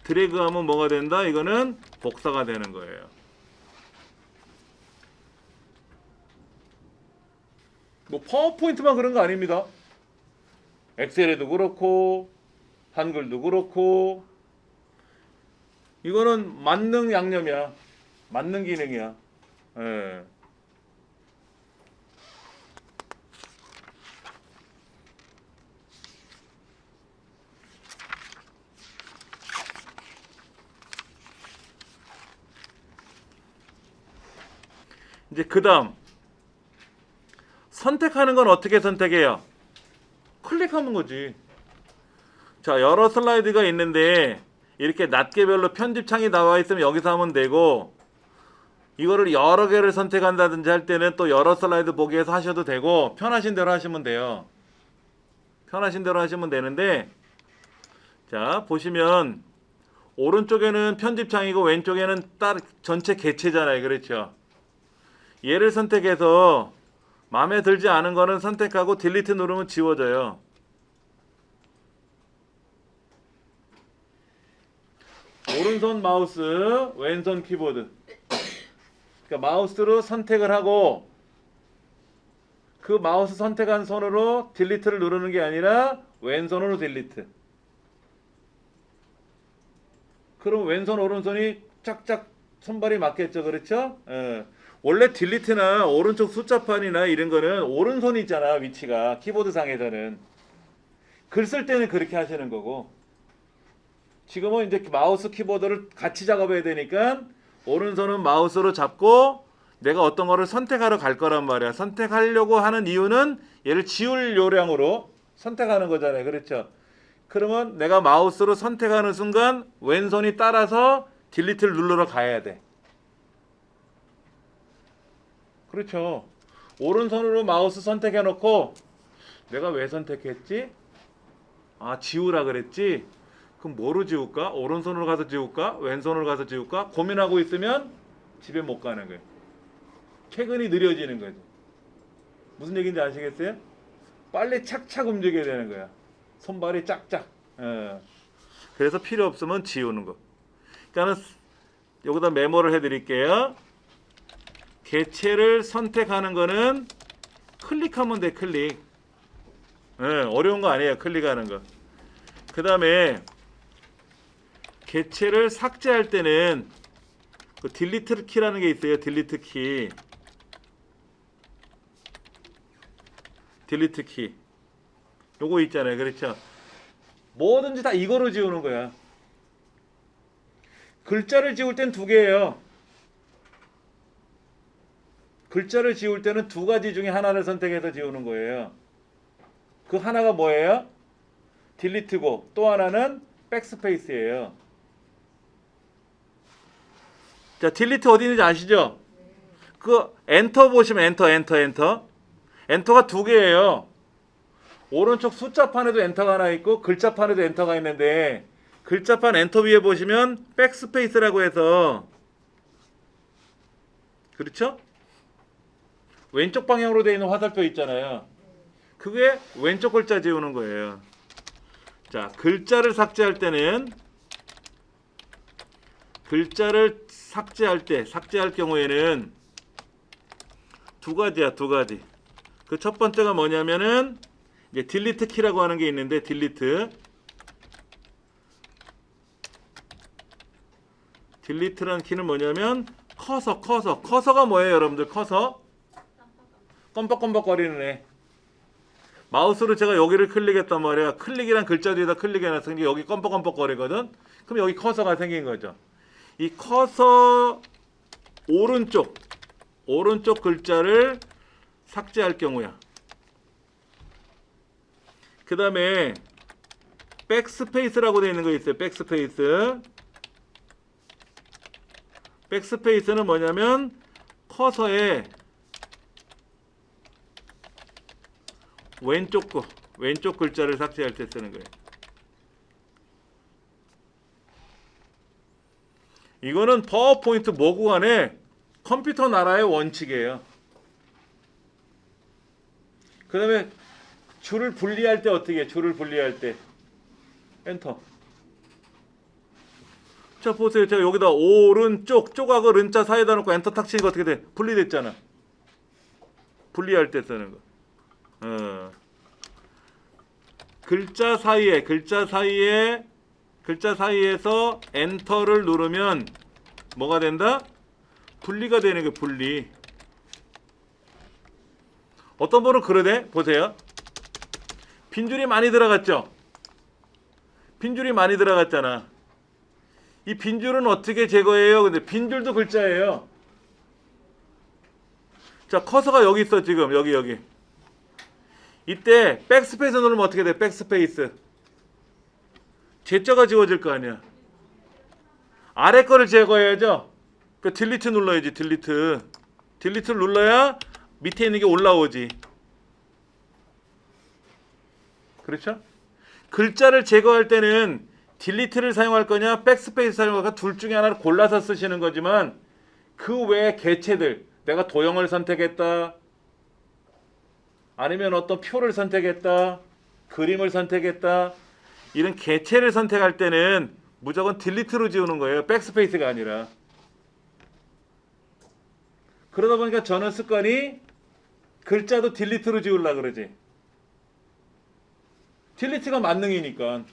드래그하면 뭐가 된다? 이거는 복사가 되는 거예요. 뭐 파워포인트만 그런 거 아닙니다. 엑셀에도 그렇고 한글도 그렇고 이거는 만능 양념이야. 만능 기능이야. 예. 이제 그 다음 선택하는 건 어떻게 선택해요? 클릭하는 거지. 자, 여러 슬라이드가 있는데 이렇게 낱개별로 편집창이 나와 있으면 여기서 하면 되고 이거를 여러 개를 선택한다든지 할 때는 또 여러 슬라이드 보기에서 하셔도 되고 편하신 대로 하시면 돼요. 편하신 대로 하시면 되는데 자, 보시면 오른쪽에는 편집창이고 왼쪽에는 전체 개체잖아요. 그렇죠? 얘를 선택해서 마음에 들지 않은 거는 선택하고 딜리트 누르면 지워져요. 오른손 마우스, 왼손 키보드. 그러니까 마우스로 선택을 하고 그 마우스 선택한 손으로 딜리트를 누르는 게 아니라 왼손으로 딜리트. 그럼 왼손 오른손이 짝짝 손발이 맞겠죠, 그렇죠? 예. 원래 딜리트나 오른쪽 숫자판이나 이런 거는 오른손이잖아, 위치가 키보드 상에서는. 글 쓸 때는 그렇게 하시는 거고, 지금은 이제 마우스 키보드를 같이 작업해야 되니까 오른손은 마우스로 잡고 내가 어떤 거를 선택하러 갈 거란 말이야. 선택하려고 하는 이유는 얘를 지울 요량으로 선택하는 거잖아요, 그렇죠? 그러면 내가 마우스로 선택하는 순간 왼손이 따라서 딜리트를 누르러 가야 돼. 그렇죠. 오른손으로 마우스 선택해 놓고 내가 왜 선택했지? 아, 지우라 그랬지? 그럼 뭐로 지울까? 오른손으로 가서 지울까? 왼손으로 가서 지울까? 고민하고 있으면 집에 못 가는 거예요. 퇴근이 느려지는 거죠. 무슨 얘기인지 아시겠어요? 빨리 착착 움직여야 되는 거야. 손발이 짝짝. 그래서 필요 없으면 지우는 거. 그러니까 여기다 메모를 해드릴게요. 개체를 선택하는 거는 클릭하면 돼. 클릭. 어려운 거 아니에요. 클릭하는 거. 그 다음에 개체를 삭제할 때는 그 딜리트 키라는 게 있어요. 딜리트 키. 딜리트 키. 요거 있잖아요. 그렇죠? 뭐든지 다 이거로 지우는 거야. 글자를 지울 땐 두 개예요. 글자를 지울 때는 두 가지 중에 하나를 선택해서 지우는 거예요. 그 하나가 뭐예요? 딜리트고 또 하나는 백스페이스예요. 자, 딜리트 어디 있는지 아시죠? 그 엔터 보시면 엔터가 두 개예요. 오른쪽 숫자판에도 엔터가 하나 있고 글자판에도 엔터가 있는데 글자판 엔터 위에 보시면 백스페이스라고 해서 그렇죠? 왼쪽 방향으로 되어 있는 화살표 있잖아요. 그게 왼쪽 글자 지우는 거예요. 자, 글자를 삭제할 때는 글자를 삭제할 경우에는 두 가지야, 두 가지. 그 첫 번째가 뭐냐면은 이제 딜리트 키라고 하는 게 있는데 딜리트라는 키는 뭐냐면 커서가 뭐예요, 여러분들? 커서 껌뻑껌뻑거리는 애. 마우스로 제가 여기를 클릭했단 말이야. 클릭이란 글자 뒤에다 클릭해놨으니 여기 껌뻑껌뻑거리거든. 그럼 여기 커서가 생긴 거죠. 이 커서 오른쪽 글자를 삭제할 경우야. 그 다음에 백스페이스라고 되어 있는 거 있어요. 백스페이스는 뭐냐면 커서의 왼쪽 글자를 삭제할 때 쓰는 거예요. 이거는 파워포인트 뭐고 간에 컴퓨터 나라의 원칙이에요. 그 다음에 줄을 분리할 때 어떻게 해? 줄을 분리할 때 엔터. 자, 보세요. 제가 여기다 오른쪽 쪽하고 른자 사이에다 놓고 엔터 탁 치니까 어떻게 돼? 분리됐잖아. 분리할 때 쓰는 거. 글자 사이에서 엔터를 누르면 뭐가 된다? 분리가 되는 게 분리. 어떤 분은 그러대? 보세요. 빈줄이 많이 들어갔죠? 빈줄이 많이 들어갔잖아. 이 빈줄은 어떻게 제거해요? 근데 빈줄도 글자예요. 자, 커서가 여기 있어. 지금 여기. 이때 백스페이스 누르면 어떻게 돼? 백스페이스. 제자가 지워질 거 아니야. 아래 거를 제거해야죠. 그 딜리트 눌러야지. 딜리트를 눌러야 밑에 있는 게 올라오지. 그렇죠? 글자를 제거할 때는 딜리트를 사용할 거냐 백스페이스 사용할 거냐 둘 중에 하나를 골라서 쓰시는 거지만 그 외에 개체들 내가 도형을 선택했다 아니면 어떤 표를 선택했다 그림을 선택했다 이런 개체를 선택할 때는 무조건 딜리트로 지우는 거예요. 백스페이스가 아니라. 그러다 보니까 저는 습관이 글자도 딜리트로 지우려고 그러지. 딜리트가 만능이니까.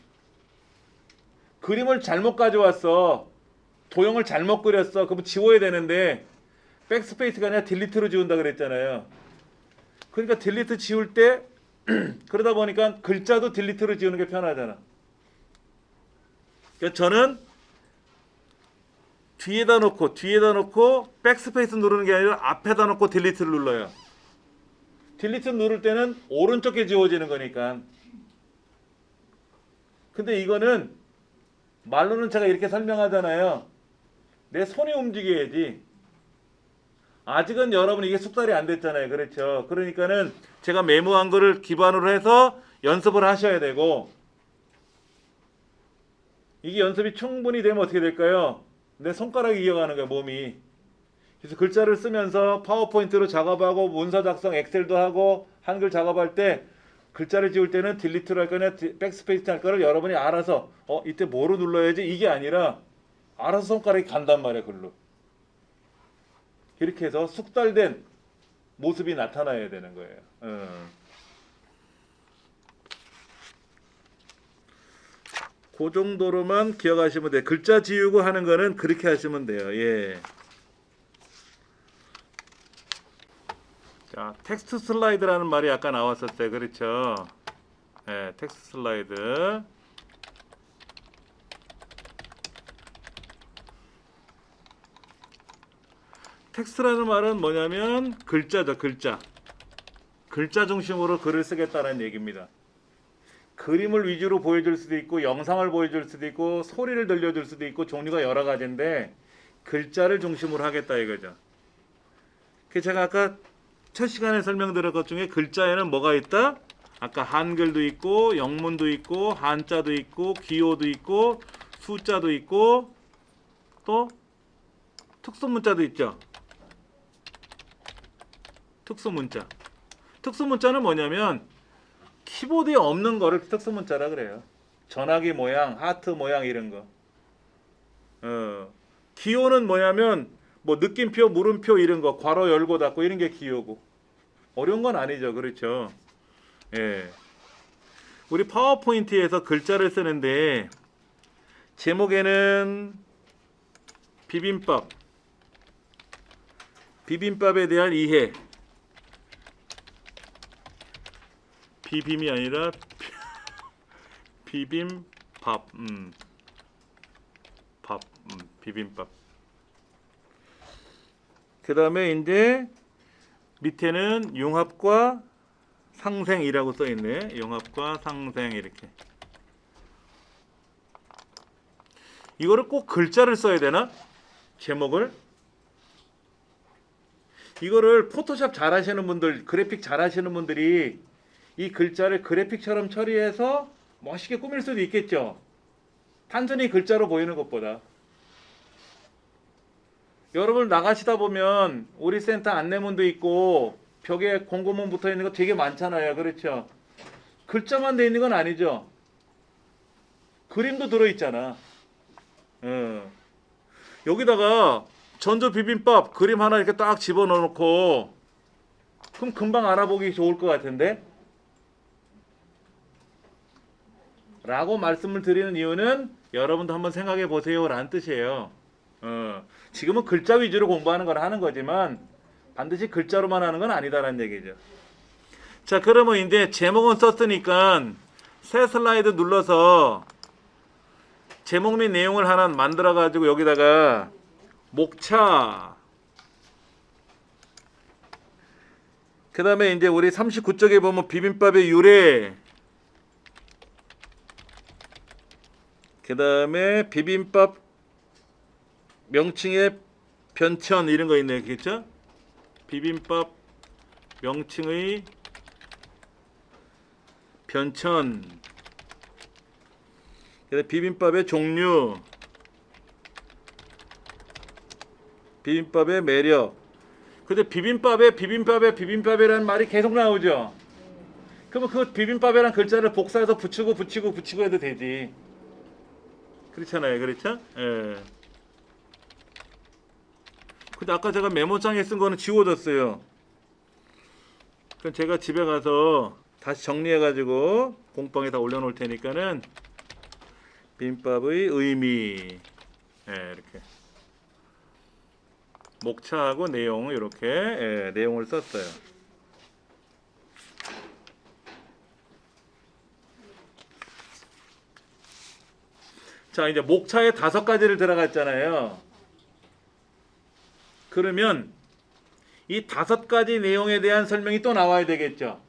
그림을 잘못 가져왔어. 도형을 잘못 그렸어. 그럼 지워야 되는데 백스페이스가 아니라 딜리트로 지운다 그랬잖아요. 그러니까 딜리트 지울 때 그러다 보니까 글자도 딜리트로 지우는 게 편하잖아. 그러니까 저는 뒤에다 놓고 백스페이스 누르는 게 아니라 앞에다 놓고 딜리트를 눌러요. 딜리트 누를 때는 오른쪽에 지워지는 거니까. 근데 이거는 말로는 제가 이렇게 설명하잖아요. 내 손이 움직여야지. 아직은 여러분 이게 숙달이 안 됐잖아요. 그렇죠? 그러니까는 제가 메모한 거를 기반으로 해서 연습을 하셔야 되고, 이게 연습이 충분히 되면 어떻게 될까요? 내 손가락이 이어가는 거예요, 몸이. 그래서 글자를 쓰면서 파워포인트로 작업하고 문서 작성 엑셀도 하고 한글 작업할 때 글자를 지울 때는 딜리트로 할 거냐 백스페이스 할 거를 여러분이 알아서 이때 뭐로 눌러야지 이게 아니라 알아서 손가락이 간단 말이야, 글로. 이렇게 해서 숙달된 모습이 나타나야 되는 거예요. 그 정도로만 기억하시면 돼요. 글자 지우고 하는 거는 그렇게 하시면 돼요. 예. 자, 텍스트 슬라이드라는 말이 아까 나왔었어요. 그렇죠? 예, 텍스트 슬라이드. 텍스트라는 말은 뭐냐면 글자죠, 글자. 글자 중심으로 글을 쓰겠다는 얘기입니다. 그림을 위주로 보여줄 수도 있고 영상을 보여줄 수도 있고 소리를 들려줄 수도 있고 종류가 여러 가지인데 글자를 중심으로 하겠다 이거죠. 제가 아까 첫 시간에 설명드린 것 중에 글자에는 뭐가 있다? 아까 한글도 있고 영문도 있고 한자도 있고 기호도 있고 숫자도 있고 또 특수문자도 있죠. 특수문자. 특수문자는 뭐냐면 키보드에 없는 거를 특수문자라 그래요. 전화기 모양, 하트 모양 이런 거. 기호는 뭐냐면 뭐 느낌표, 물음표 이런 거, 괄호 열고 닫고 이런 게 기호고. 어려운 건 아니죠. 그렇죠. 예. 우리 파워포인트에서 글자를 쓰는데 제목에는 비빔밥, 비빔밥에 대한 이해. 비빔이 아니라 비빔밥, 밥, 비빔밥. 그 다음에 이제 밑에는 융합과 상생이라고 써 있네. 융합과 상생 이렇게. 이거를 꼭 글자를 써야 되나? 제목을? 이거를 포토샵 잘 하시는 분들, 그래픽 잘 하시는 분들이 이 글자를 그래픽처럼 처리해서 멋있게 꾸밀 수도 있겠죠. 단순히 글자로 보이는 것보다. 여러분 나가시다 보면 우리 센터 안내문도 있고 벽에 공고문 붙어 있는 거 되게 많잖아요. 그렇죠? 글자만 돼 있는 건 아니죠. 그림도 들어 있잖아. 여기다가 전조 비빔밥 그림 하나 이렇게 딱 집어넣어 놓고 그럼 금방 알아보기 좋을 것 같은데? 라고 말씀을 드리는 이유는 여러분도 한번 생각해 보세요 라는 뜻이에요. 지금은 글자 위주로 공부하는 걸 하는 거지만 반드시 글자로만 하는 건 아니다라는 얘기죠. 자, 그러면 이제 제목은 썼으니까 새 슬라이드 눌러서 제목 및 내용을 하나 만들어 가지고 여기다가 목차, 그 다음에 이제 우리 39쪽에 보면 비빔밥의 유래, 그 다음에 비빔밥 명칭의 변천 이런 거 있네요. 그렇죠? 비빔밥 명칭의 변천, 비빔밥의 종류, 비빔밥의 매력. 근데 비빔밥이라는 말이 계속 나오죠. 그러면 그 비빔밥이라는 글자를 복사해서 붙이고 해도 되지. 그렇잖아요. 그렇죠? 예. 근데 아까 제가 메모장에 쓴 거는 지워졌어요. 그럼 제가 집에 가서 다시 정리해가지고 공방에다 올려놓을 테니까는 비빔밥의 의미, 이렇게 목차하고 내용 이렇게 내용을 썼어요. 자, 이제 목차에 5가지를 들어갔잖아요. 그러면 이 5가지 내용에 대한 설명이 또 나와야 되겠죠.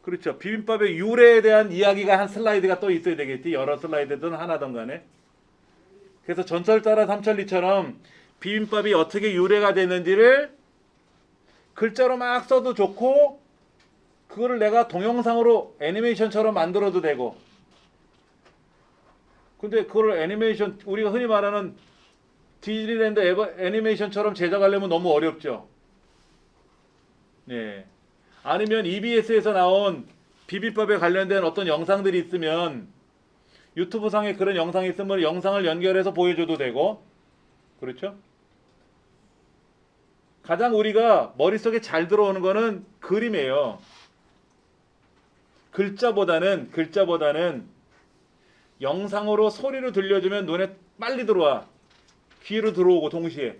그렇죠. 비빔밥의 유래에 대한 이야기가 한 슬라이드가 또 있어야 되겠지. 여러 슬라이드든 하나든 간에. 그래서 전설따라 삼천리처럼 비빔밥이 어떻게 유래가 됐는지를 글자로 막 써도 좋고, 그거를 내가 동영상으로 애니메이션처럼 만들어도 되고. 근데 그걸 애니메이션, 우리가 흔히 말하는 디즈니랜드 애니메이션처럼 제작하려면 너무 어렵죠. 네. 아니면 EBS에서 나온 비빔밥에 관련된 어떤 영상들이 있으면 유튜브 상에 그런 영상이 있으면 영상을 연결해서 보여줘도 되고, 그렇죠? 가장 우리가 머릿속에 잘 들어오는 거는 그림이에요. 글자보다는 영상으로 소리로 들려주면 눈에 빨리 들어와. 귀로 들어오고 동시에.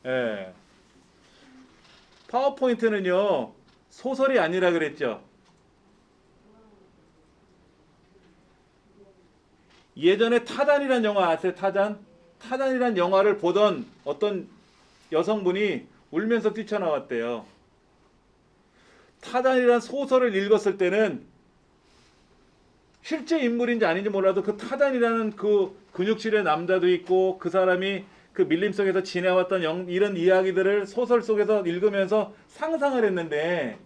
예. 파워포인트는요, 소설이 아니라 그랬죠. 예전에 타잔이란 영화 아세요? 타잔이란 영화를 보던 어떤 여성분이 울면서 뛰쳐나왔대요. 타잔이란 소설을 읽었을 때는 실제 인물인지 아닌지 몰라도 그 타잔이라는 그 근육질의 남자도 있고, 그 사람이 그 밀림 속에서 지내왔던 이런 이야기들을 소설 속에서 읽으면서 상상을 했는데,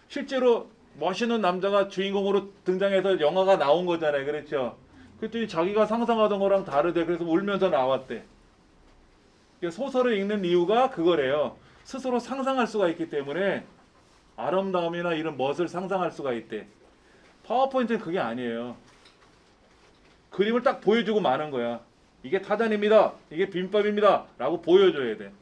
실제로 멋있는 남자가 주인공으로 등장해서 영화가 나온 거잖아요. 그렇죠? 그랬더니 자기가 상상하던 거랑 다르대. 그래서 울면서 나왔대. 소설을 읽는 이유가 그거래요. 스스로 상상할 수가 있기 때문에 아름다움이나 이런 멋을 상상할 수가 있대. 파워포인트는 그게 아니에요. 그림을 딱 보여주고 마는 거야. 이게 타잔입니다. 이게 비빔밥입니다. 라고 보여줘야 돼.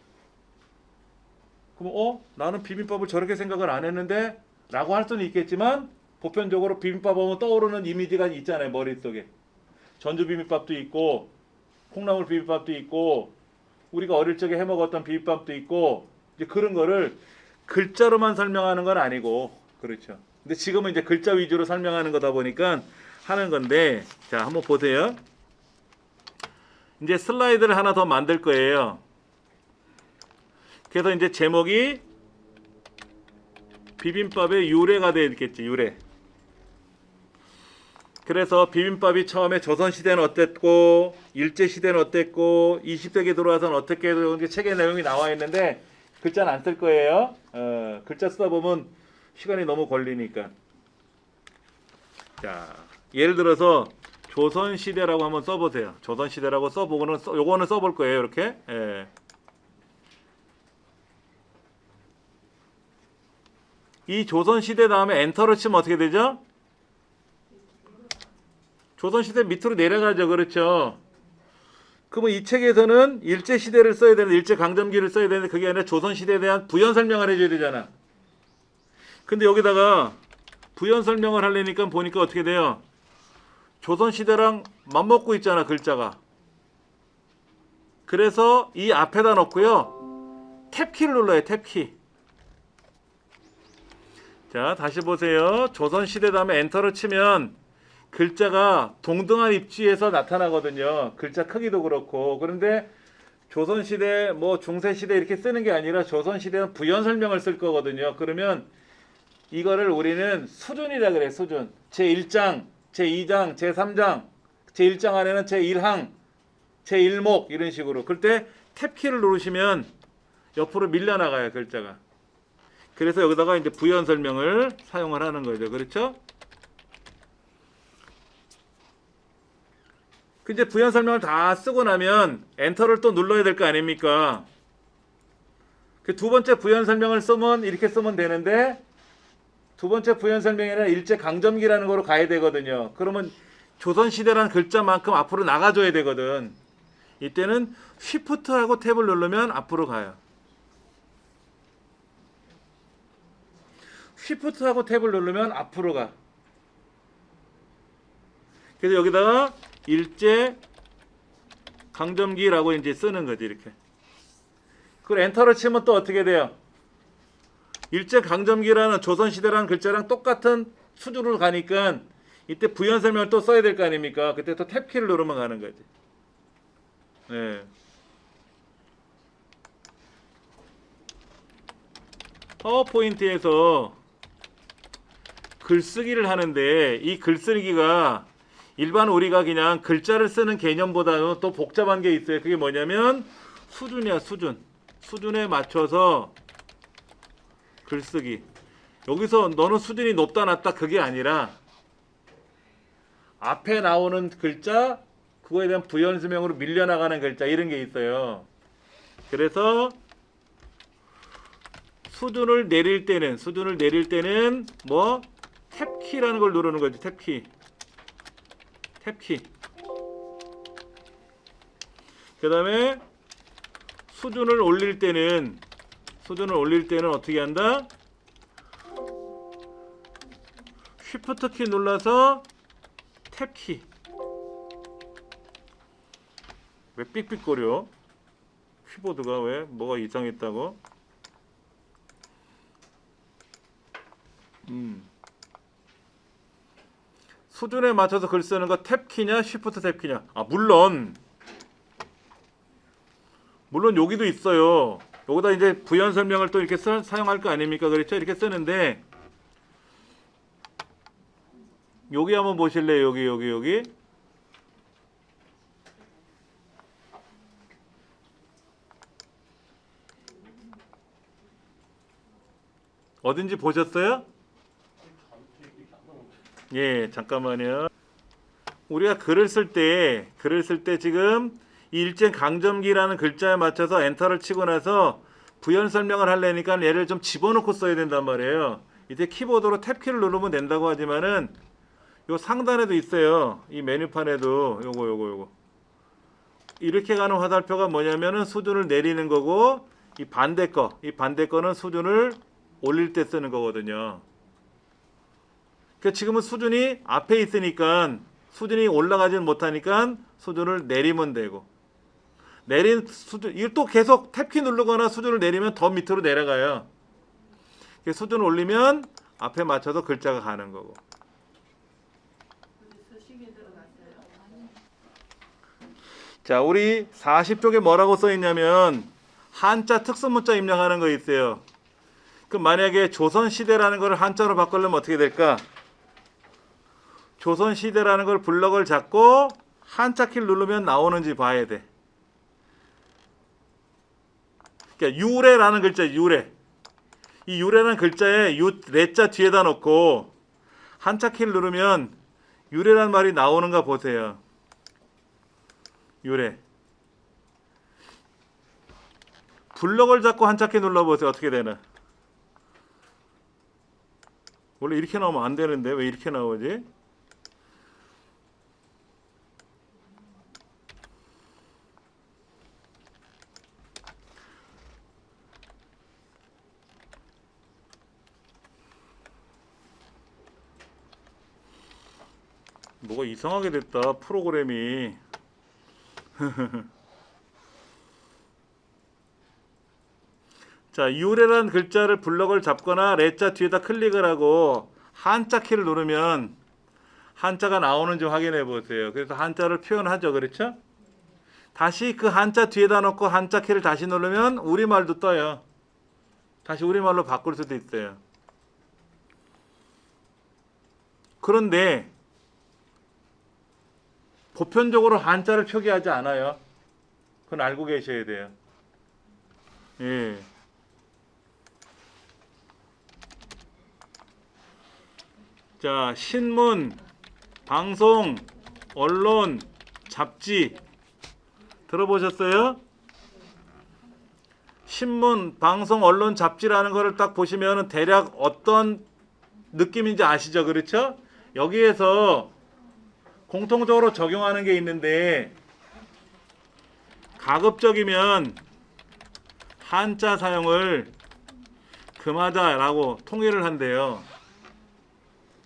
그럼 나는 비빔밥을 저렇게 생각을 안 했는데? 라고 할 수는 있겠지만, 보편적으로 비빔밥 하면 떠오르는 이미지가 있잖아요. 머릿속에. 전주 비빔밥도 있고, 콩나물 비빔밥도 있고, 우리가 어릴 적에 해먹었던 비빔밥도 있고, 이제 그런 거를 글자로만 설명하는 건 아니고, 그렇죠. 근데 지금은 이제 글자 위주로 설명하는 거다 보니까 하는 건데, 자, 한번 보세요. 이제 슬라이드를 하나 더 만들 거예요. 그래서 이제 제목이 비빔밥의 유래가 되겠지, 유래. 그래서 비빔밥이 처음에 조선시대는 어땠고, 일제시대는 어땠고, 20세기 들어와서는 어떻게 했는지 책의 내용이 나와 있는데, 글자는 안 쓸 거예요. 글자 쓰다 보면 시간이 너무 걸리니까. 자, 예를 들어서 조선시대라고 한번 써보세요. 조선시대라고 써보고는 요거는 써볼 거예요. 이렇게. 이 조선시대 다음에 엔터를 치면 어떻게 되죠? 조선시대 밑으로 내려가죠. 그렇죠? 그러면 이 책에서는 일제시대를 써야 되는데, 일제강점기를 써야 되는데, 그게 아니라 조선시대에 대한 부연 설명을 해줘야 되잖아. 근데 여기다가 부연 설명을 하려니까 보니까 어떻게 돼요? 조선시대랑 맞먹고 있잖아, 글자가. 그래서 이 앞에다 넣고요, 탭키를 눌러요. 탭키. 자, 다시 보세요. 조선시대 다음에 엔터를 치면 글자가 동등한 입지에서 나타나거든요. 글자 크기도 그렇고. 그런데 조선시대, 뭐 중세시대 이렇게 쓰는 게 아니라 조선시대는 부연 설명을 쓸 거거든요. 그러면 이거를 우리는 수준이라 그래. 수준. 제1장, 제2장, 제3장, 제1장 안에는 제1항, 제1목 이런 식으로. 그럴 때 탭키를 누르시면 옆으로 밀려나가요, 글자가. 그래서 여기다가 이제 부연 설명을 사용을 하는 거죠. 그렇죠? 이제 부연 설명을 다 쓰고 나면 엔터를 또 눌러야 될 거 아닙니까? 그 두 번째 부연 설명을 쓰면 이렇게 쓰면 되는데, 두 번째 부연 설명에는 일제강점기라는 거로 가야 되거든요. 그러면 조선시대라는 글자만큼 앞으로 나가줘야 되거든. 이때는 쉬프트하고 탭을 누르면 앞으로 가요. 쉬프트하고 탭을 누르면 앞으로 가. 그래서 여기다가 일제 강점기라고 이제 쓰는 거지 이렇게. 그걸 엔터를 치면 또 어떻게 돼요? 일제 강점기라는 조선시대라는 글자랑 똑같은 수준으로 가니까 이때 부연 설명을 또 써야 될 거 아닙니까? 그때 또 탭키를 누르면 가는 거지. 네. 파워포인트에서 글쓰기를 하는데 이 글쓰기가 일반 우리가 그냥 글자를 쓰는 개념보다는 또 복잡한 게 있어요. 그게 뭐냐면 수준이야, 수준. 수준에 맞춰서 글쓰기. 여기서 너는 수준이 높다 낮다 그게 아니라 앞에 나오는 글자 그거에 대한 부연 설명으로 밀려나가는 글자 이런 게 있어요. 그래서 수준을 내릴 때는 뭐 탭키라는 걸 누르는 거지. 탭키. 그다음에 수준을 올릴 때는 어떻게 한다? 쉬프트 키 눌러서 탭키. 왜 삑삑거려? 키보드가 왜 뭐가 이상했다고? 수준에 맞춰서 글 쓰는 거 탭키냐 쉬프트 탭키냐? 아 물론 여기도 있어요. 여기다 이제 부연 설명을 또 이렇게 사용할 거 아닙니까? 그렇죠? 이렇게 쓰는데 여기 한번 보실래요? 여기 어딘지 보셨어요? 예, 잠깐만요. 우리가 글을 쓸 때 지금 이 일제 강점기라는 글자에 맞춰서 엔터를 치고 나서 부연 설명을 하려니까 얘를 좀 집어넣고 써야 된단 말이에요. 이제 키보드로 탭키를 누르면 된다고 하지만은 요 상단에도 있어요. 이 메뉴판에도 요거 이렇게 가는 화살표가 뭐냐면은 수준을 내리는 거고 이 반대 거는 수준을 올릴 때 쓰는 거거든요. 그러니까 지금은 수준이 앞에 있으니까 수준이 올라가지는 못하니까 수준을 내리면 되고 내린 수준 이걸 또 계속 탭키 누르거나 수준을 내리면 더 밑으로 내려가요. 수준을 올리면 앞에 맞춰서 글자가 가는 거고. 자, 우리 40쪽에 뭐라고 써 있냐면 한자 특수문자 입력하는 거 있어요. 그럼 만약에 조선시대라는 걸 한자로 바꾸려면 어떻게 될까? 조선시대라는 걸 블럭을 잡고 한자 키를 누르면 나오는지 봐야 돼. 그러니까 유래라는 글자, 유래. 이 유래라는 글자에 레자 뒤에다 놓고 한자 키를 누르면 유래란 말이 나오는가 보세요. 유래. 블럭을 잡고 한자 키 눌러보세요. 어떻게 되나? 원래 이렇게 나오면 안 되는데 왜 이렇게 나오지? 뭐가 이상하게 됐다 프로그램이. 자, 유래란 글자를 블럭을 잡거나 레자 뒤에다 클릭을 하고 한자 키를 누르면 한자가 나오는지 확인해 보세요. 그래서 한자를 표현하죠. 그렇죠? 다시 그 한자 뒤에다 놓고 한자 키를 다시 누르면 우리말도 떠요. 다시 우리말로 바꿀 수도 있어요. 그런데 보편적으로 한자를 표기하지 않아요. 그건 알고 계셔야 돼요. 예. 자, 신문, 방송, 언론, 잡지 들어보셨어요? 신문, 방송, 언론, 잡지라는 거를 딱 보시면 대략 어떤 느낌인지 아시죠? 그렇죠? 여기에서 공통적으로 적용하는 게 있는데 가급적이면 한자 사용을 금하자라고 통일을 한대요.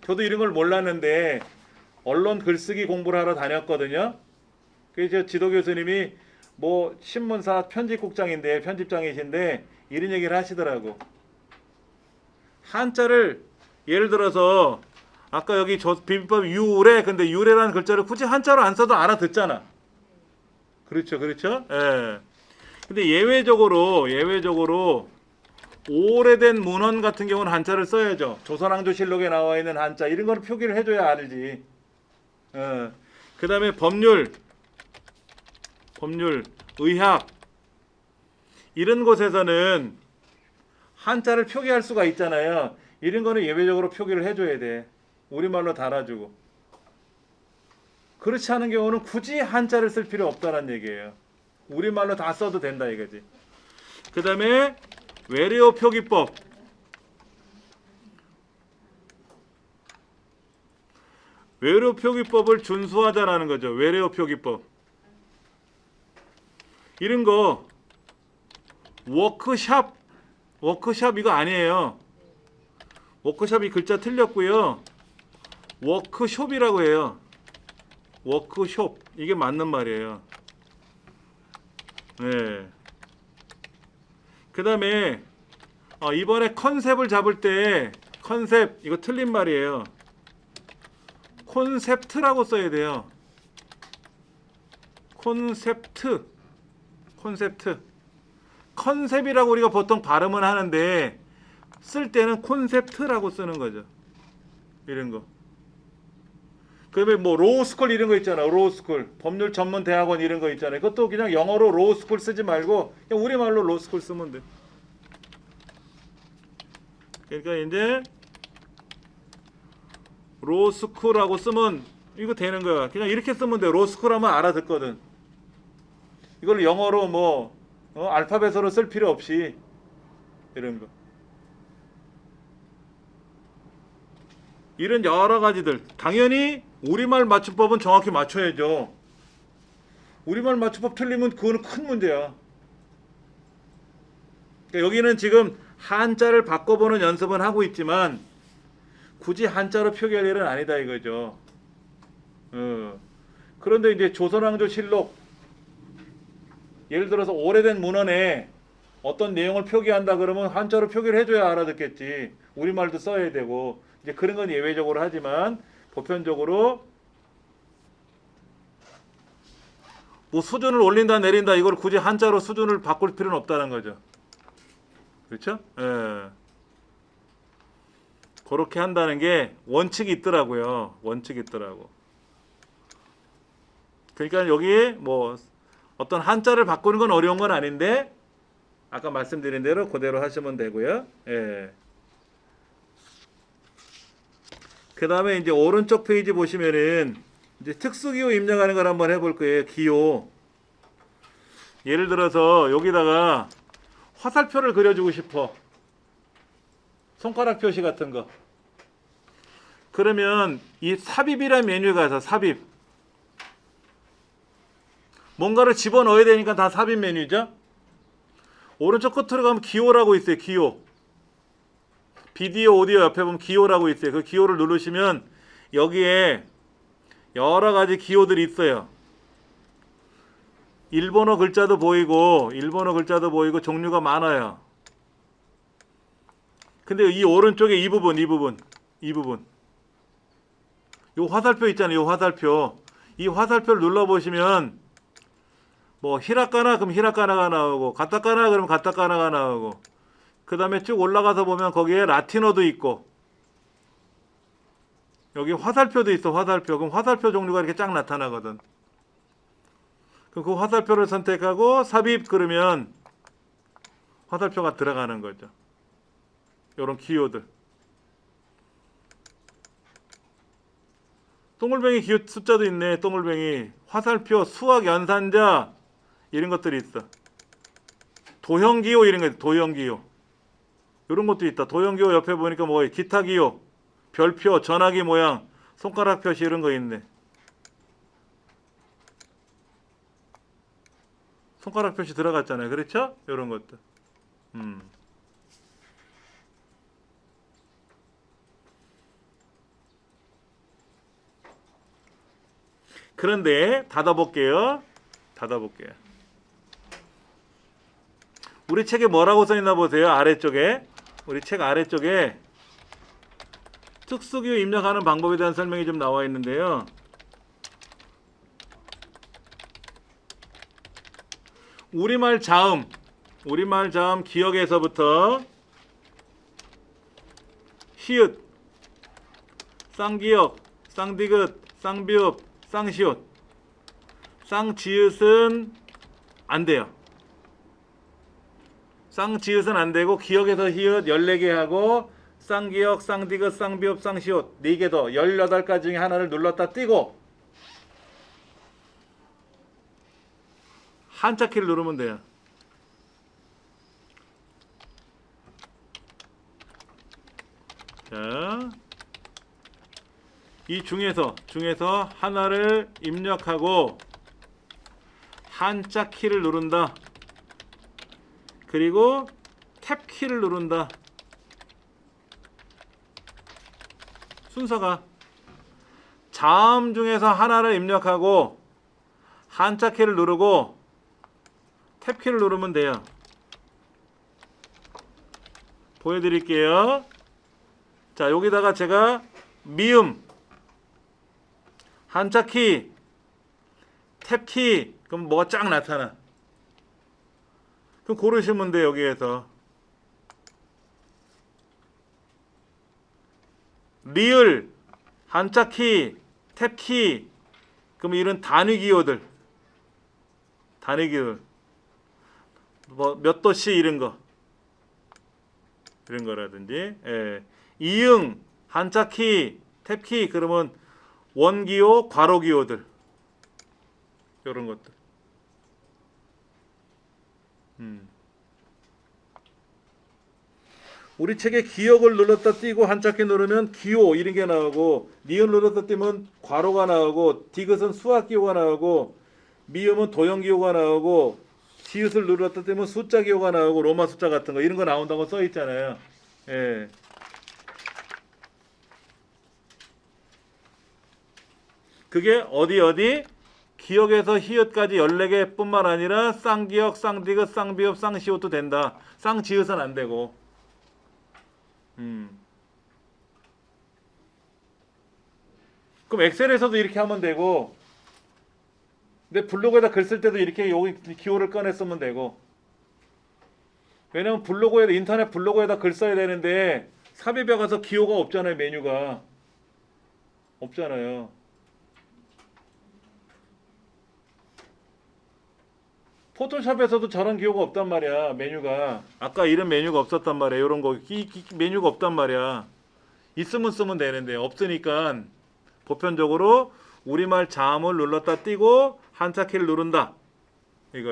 저도 이런 걸 몰랐는데 언론 글쓰기 공부를 하러 다녔거든요. 그래서 지도 교수님이 뭐 신문사 편집국장인데 편집장이신데 이런 얘기를 하시더라고. 한자를 예를 들어서 아까 여기 비빔밥 유래, 근데 유래라는 글자를 굳이 한자로 안 써도 알아듣잖아. 그렇죠, 그렇죠. 예. 근데 예외적으로 오래된 문헌 같은 경우는 한자를 써야죠. 조선왕조실록에 나와 있는 한자 이런 거는 표기를 해줘야 알지. 그 다음에 법률, 의학 이런 곳에서는 한자를 표기할 수가 있잖아요. 이런 거는 예외적으로 표기를 해줘야 돼. 우리말로 달아주고. 그렇지 않은 경우는 굳이 한자를 쓸 필요 없다는 얘기예요. 우리말로 다 써도 된다 이거지. 그 다음에 외래어 표기법. 외래어 표기법을 준수하자라는 거죠. 외래어 표기법. 이런 거 워크샵 이거 아니에요. 워크샵이 글자 틀렸고요. 워크숍이라고 해요. 워크숍 이게 맞는 말이에요. 네. 그 다음에 이번에 컨셉을 잡을 때 컨셉 이거 틀린 말이에요. 콘셉트라고 써야 돼요. 콘셉트. 컨셉이라고 우리가 보통 발음은 하는데 쓸 때는 콘셉트라고 쓰는 거죠. 이런 거. 그다음에 뭐 로스쿨 이런 거 있잖아. 로스쿨 법률 전문 대학원 이런 거 있잖아요. 그것도 그냥 영어로 로스쿨 쓰지 말고 그냥 우리말로 로스쿨 쓰면 돼. 그러니까 이제 로스쿨하고 쓰면 이거 되는 거야. 그냥 이렇게 쓰면 돼. 로스쿨 하면 알아듣거든. 이걸 영어로 뭐 알파벳으로 쓸 필요 없이 이런 거. 이런 여러 가지들. 당연히 우리말 맞춤법은 정확히 맞춰야죠. 우리말 맞춤법 틀리면 그거는 큰 문제야. 그러니까 여기는 지금 한자를 바꿔보는 연습은 하고 있지만 굳이 한자로 표기할 일은 아니다 이거죠. 그런데 이제 조선왕조실록 예를 들어서 오래된 문헌에 어떤 내용을 표기한다 그러면 한자로 표기를 해줘야 알아듣겠지. 우리말도 써야 되고 이제 그런 건 예외적으로 하지만 보편적으로 뭐 수준을 올린다 내린다 이걸 굳이 한자로 수준을 바꿀 필요는 없다는 거죠. 그렇죠? 예. 그렇게 한다는 게 원칙이 있더라고요. 원칙이 있더라고. 그러니까 여기 뭐 어떤 한자를 바꾸는 건 어려운 건 아닌데 아까 말씀드린 대로 그대로 하시면 되고요. 예. 그 다음에 이제 오른쪽 페이지 보시면은 이제 특수기호 입력하는 걸 한번 해볼 거예요. 기호. 예를 들어서 여기다가 화살표를 그려주고 싶어. 손가락 표시 같은 거. 그러면 이 삽입이라는 메뉴에 가서 삽입. 뭔가를 집어넣어야 되니까 다 삽입 메뉴죠. 오른쪽 끝으로 가면 기호라고 있어요. 기호. 비디오, 오디오 옆에 보면 기호라고 있어요. 그 기호를 누르시면 여기에 여러 가지 기호들이 있어요. 일본어 글자도 보이고 종류가 많아요. 근데 이 오른쪽에 이 부분 요 화살표 있잖아요. 요 화살표. 이 화살표를 눌러보시면 뭐 히라카나 그럼 히라카나가 나오고 가타카나 그러면 가타카나가 나오고 그 다음에 쭉 올라가서 보면 거기에 라틴어도 있고 여기 화살표도 있어. 화살표. 그럼 화살표 종류가 이렇게 쫙 나타나거든. 그럼 그 화살표를 선택하고 삽입 그러면 화살표가 들어가는 거죠. 요런 기호들. 동글뱅이 기호 숫자도 있네. 동글뱅이. 화살표, 수학 연산자 이런 것들이 있어. 도형기호 이런 거 있어. 도형기호. 이런 것도 있다. 도형기호 옆에 보니까 뭐 기타기호, 별표, 전화기 모양, 손가락 표시 이런 거 있네. 손가락 표시 들어갔잖아요. 그렇죠? 이런 것들. 그런데 닫아볼게요. 우리 책에 뭐라고 써있나 보세요. 아래쪽에. 우리 책 아래쪽에 특수기호 입력하는 방법에 대한 설명이 좀 나와 있는데요. 우리말 자음 기역에서부터 시읒, 쌍기역, 쌍디귿, 쌍비읍, 쌍시옷, 쌍지읒은 안 돼요. 쌍지읒은 안 되고 기역에서 히읗 14개 하고 쌍기역, 쌍디귿, 쌍비읍, 쌍시옷 4개 더 18가지 중에 하나를 눌렀다 띄고 한자 키를 누르면 돼요. 자, 이 중에서 하나를 입력하고 한자 키를 누른다. 그리고 탭 키를 누른다. 순서가 자음 중에서 하나를 입력하고 한자 키를 누르고 탭 키를 누르면 돼요. 보여드릴게요. 자, 여기다가 제가 미음, 한자 키, 탭 키, 그럼 뭐가 쫙 나타나. 그럼 고르시면 돼요. 여기에서 리을, 한자 키, 탭 키, 그럼 이런 단위 기호들 뭐 몇 도씨 이런 거라든지, 예. 이응, 한자 키, 탭 키, 그러면 원기호, 괄호기호들 이런 것들. 우리 책에 기역을 눌렀다 띄고 한자 키 누르면 기호 이런 게 나오고, 니은 눌렀다 띄면 괄호가 나오고, 디귿은 수학기호가 나오고, 미음은 도형기호가 나오고, 지읒을 눌렀다 띄면 숫자기호가 나오고, 로마 숫자 같은 거 이런 거 나온다고 써 있잖아요. 예. 그게 어디 기역에서 히읗까지 14개 뿐만 아니라 쌍기역, 쌍디귿, 쌍비읍, 쌍시옷도 된다. 쌍지읒은 안 되고. 그럼 엑셀에서도 이렇게 하면 되고, 내 블로그에다 글 쓸 때도 이렇게 여기 기호를 꺼내 쓰면 되고. 왜냐면 인터넷 블로그에다 글 써야 되는데 삽입에 가서 기호가 없잖아요. 메뉴가 없잖아요. 포토샵에서도 저런 기호가 없단 말이야. 메뉴가 아까 이런 메뉴가 없었단 말이야. 이런 거 메뉴가 없단 말이야. 있으면 쓰면 되는데 없으니까 보편적으로 우리말 자음을 눌렀다 띄고 한자 키를 누른다. 이거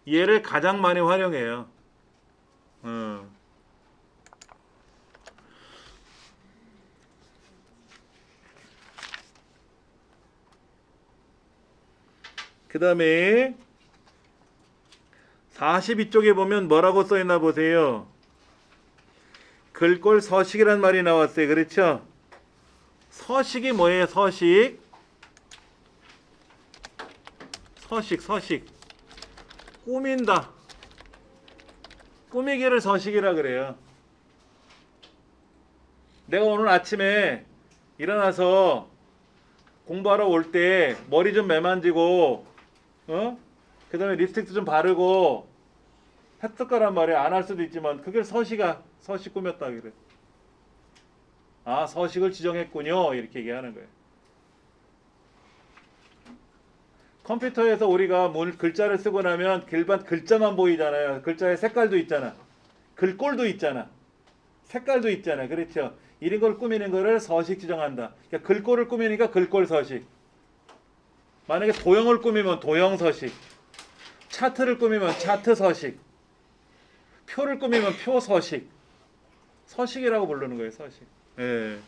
얘를 가장 많이 활용해요. 그 다음에 42쪽에 보면 뭐라고 써있나 보세요. 글꼴 서식이란 말이 나왔어요. 그렇죠? 서식이 뭐예요? 서식. 꾸민다. 꾸미기를 서식이라 그래요. 내가 오늘 아침에 일어나서 공부하러 올 때 머리 좀 매만지고, 그 다음에 립스틱도 좀 바르고 했을 거란 말이야. 안 할 수도 있지만 그게 서식 꾸몄다 그래. 아, 서식을 지정했군요. 이렇게 얘기하는 거예요. 컴퓨터에서 우리가 글자를 쓰고 나면 일반 글자만 보이잖아요. 글자에 색깔도 있잖아. 글꼴도 있잖아. 색깔도 있잖아. 그렇죠? 이런 걸 꾸미는 거를 서식 지정한다. 그러니까 글꼴을 꾸미니까 글꼴 서식. 만약에 도형을 꾸미면 도형 서식. 차트를 꾸미면 차트 서식. 표를 꾸미면 표 서식. 서식이라고 부르는 거예요. 서식. 예.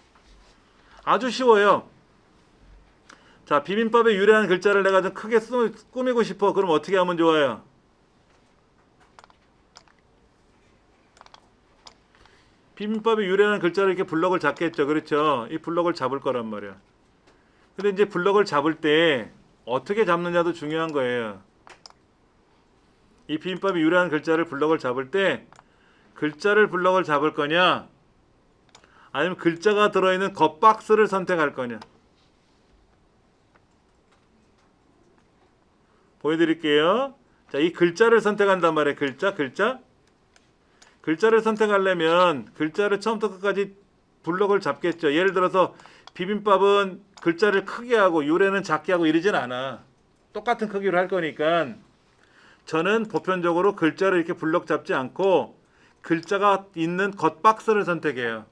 아주 쉬워요. 자, 비빔밥에 유래한 글자를 내가 좀 크게 꾸미고 싶어. 그럼 어떻게 하면 좋아요? 비빔밥에 유래한 글자를 이렇게 블럭을 잡겠죠. 그렇죠? 이 블럭을 잡을 거란 말이야. 근데 이제 블럭을 잡을 때 어떻게 잡느냐도 중요한 거예요. 이 비빔밥이 유래한 글자를 블럭을 잡을 때 글자를 블럭을 잡을 거냐, 아니면 글자가 들어있는 겉박스를 선택할 거냐. 보여드릴게요. 자, 이 글자를 선택한단 말이에요. 글자를 선택하려면 글자를 처음부터 끝까지 블럭을 잡겠죠. 예를 들어서 비빔밥은 글자를 크게 하고 유래는 작게 하고 이러진 않아. 똑같은 크기로 할 거니까 저는 보편적으로 글자를 이렇게 블럭 잡지 않고 글자가 있는 겉박스를 선택해요.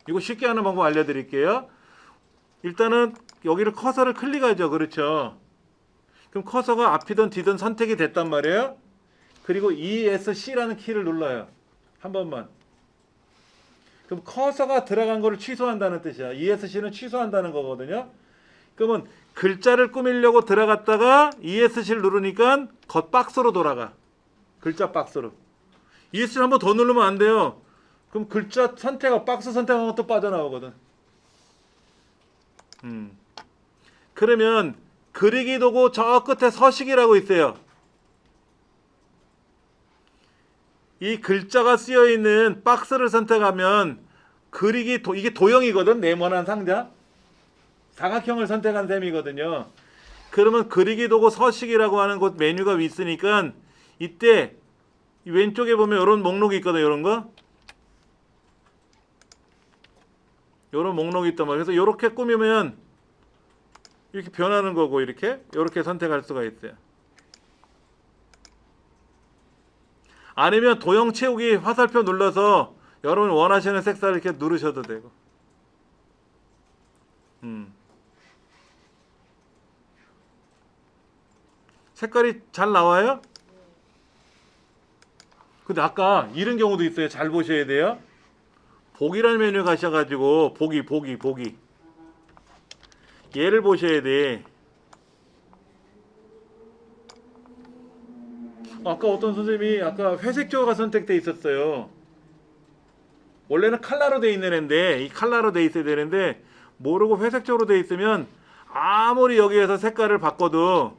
이거 쉽게 하는 방법 알려드릴게요. 일단은 여기를 커서를 클릭하죠. 그렇죠. 그럼 커서가 앞이든 뒤든 선택이 됐단 말이에요. 그리고 ESC라는 키를 눌러요. 한 번만. 그럼 커서가 들어간 거를 취소한다는 뜻이야. ESC는 취소한다는 거거든요. 그러면 글자를 꾸미려고 들어갔다가 ESC를 누르니까 겉박스로 돌아가. 글자 박스로. ESC를 한 번 더 누르면 안 돼요. 그럼 글자 선택하고 박스 선택한 것도 빠져나오거든. 그러면 그리기 도구 저 끝에 서식이라고 있어요. 이 글자가 쓰여 있는 박스를 선택하면 이게 도형이거든. 네모난 상자. 사각형을 선택한 셈이거든요. 그러면 그리기 도구 서식이라고 하는 곳 메뉴가 있으니까 이때 왼쪽에 보면 이런 목록이 있거든요. 이런 거. 이런 목록이 있단 말이에요. 그래서 이렇게 꾸미면 이렇게 변하는 거고 이렇게 선택할 수가 있어요. 아니면 도형 채우기 화살표 눌러서 여러분 원하시는 색깔을 이렇게 누르셔도 되고. 색깔이 잘 나와요? 근데 아까 이런 경우도 있어요. 잘 보셔야 돼요. 보기라는 메뉴 가셔가지고 보기 얘를 보셔야 돼. 아까 어떤 선생님이 아까 회색 조가 선택돼 있었어요. 원래는 칼라로 돼 있는 애인데 이 칼라로 돼 있어야 되는데 모르고 회색 조로 돼 있으면 아무리 여기에서 색깔을 바꿔도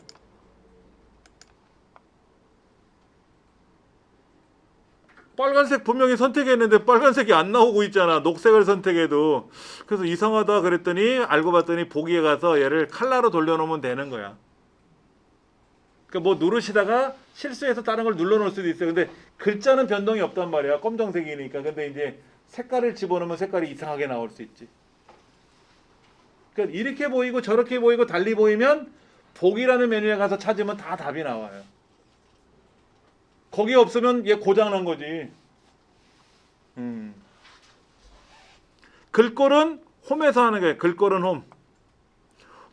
빨간색 분명히 선택했는데 빨간색이 안 나오고 있잖아. 녹색을 선택해도. 그래서 이상하다 그랬더니 알고 봤더니 보기에 가서 얘를 칼라로 돌려놓으면 되는 거야. 그러니까 뭐 누르시다가 실수해서 다른 걸 눌러놓을 수도 있어요. 근데 글자는 변동이 없단 말이야. 검정색이니까. 근데 이제 색깔을 집어넣으면 색깔이 이상하게 나올 수 있지. 그러니까 이렇게 보이고 저렇게 보이고 달리 보이면 보기라는 메뉴에 가서 찾으면 다 답이 나와요. 거기 없으면 얘 고장난 거지. 글꼴은 홈에서 하는 거예요. 글꼴은 홈.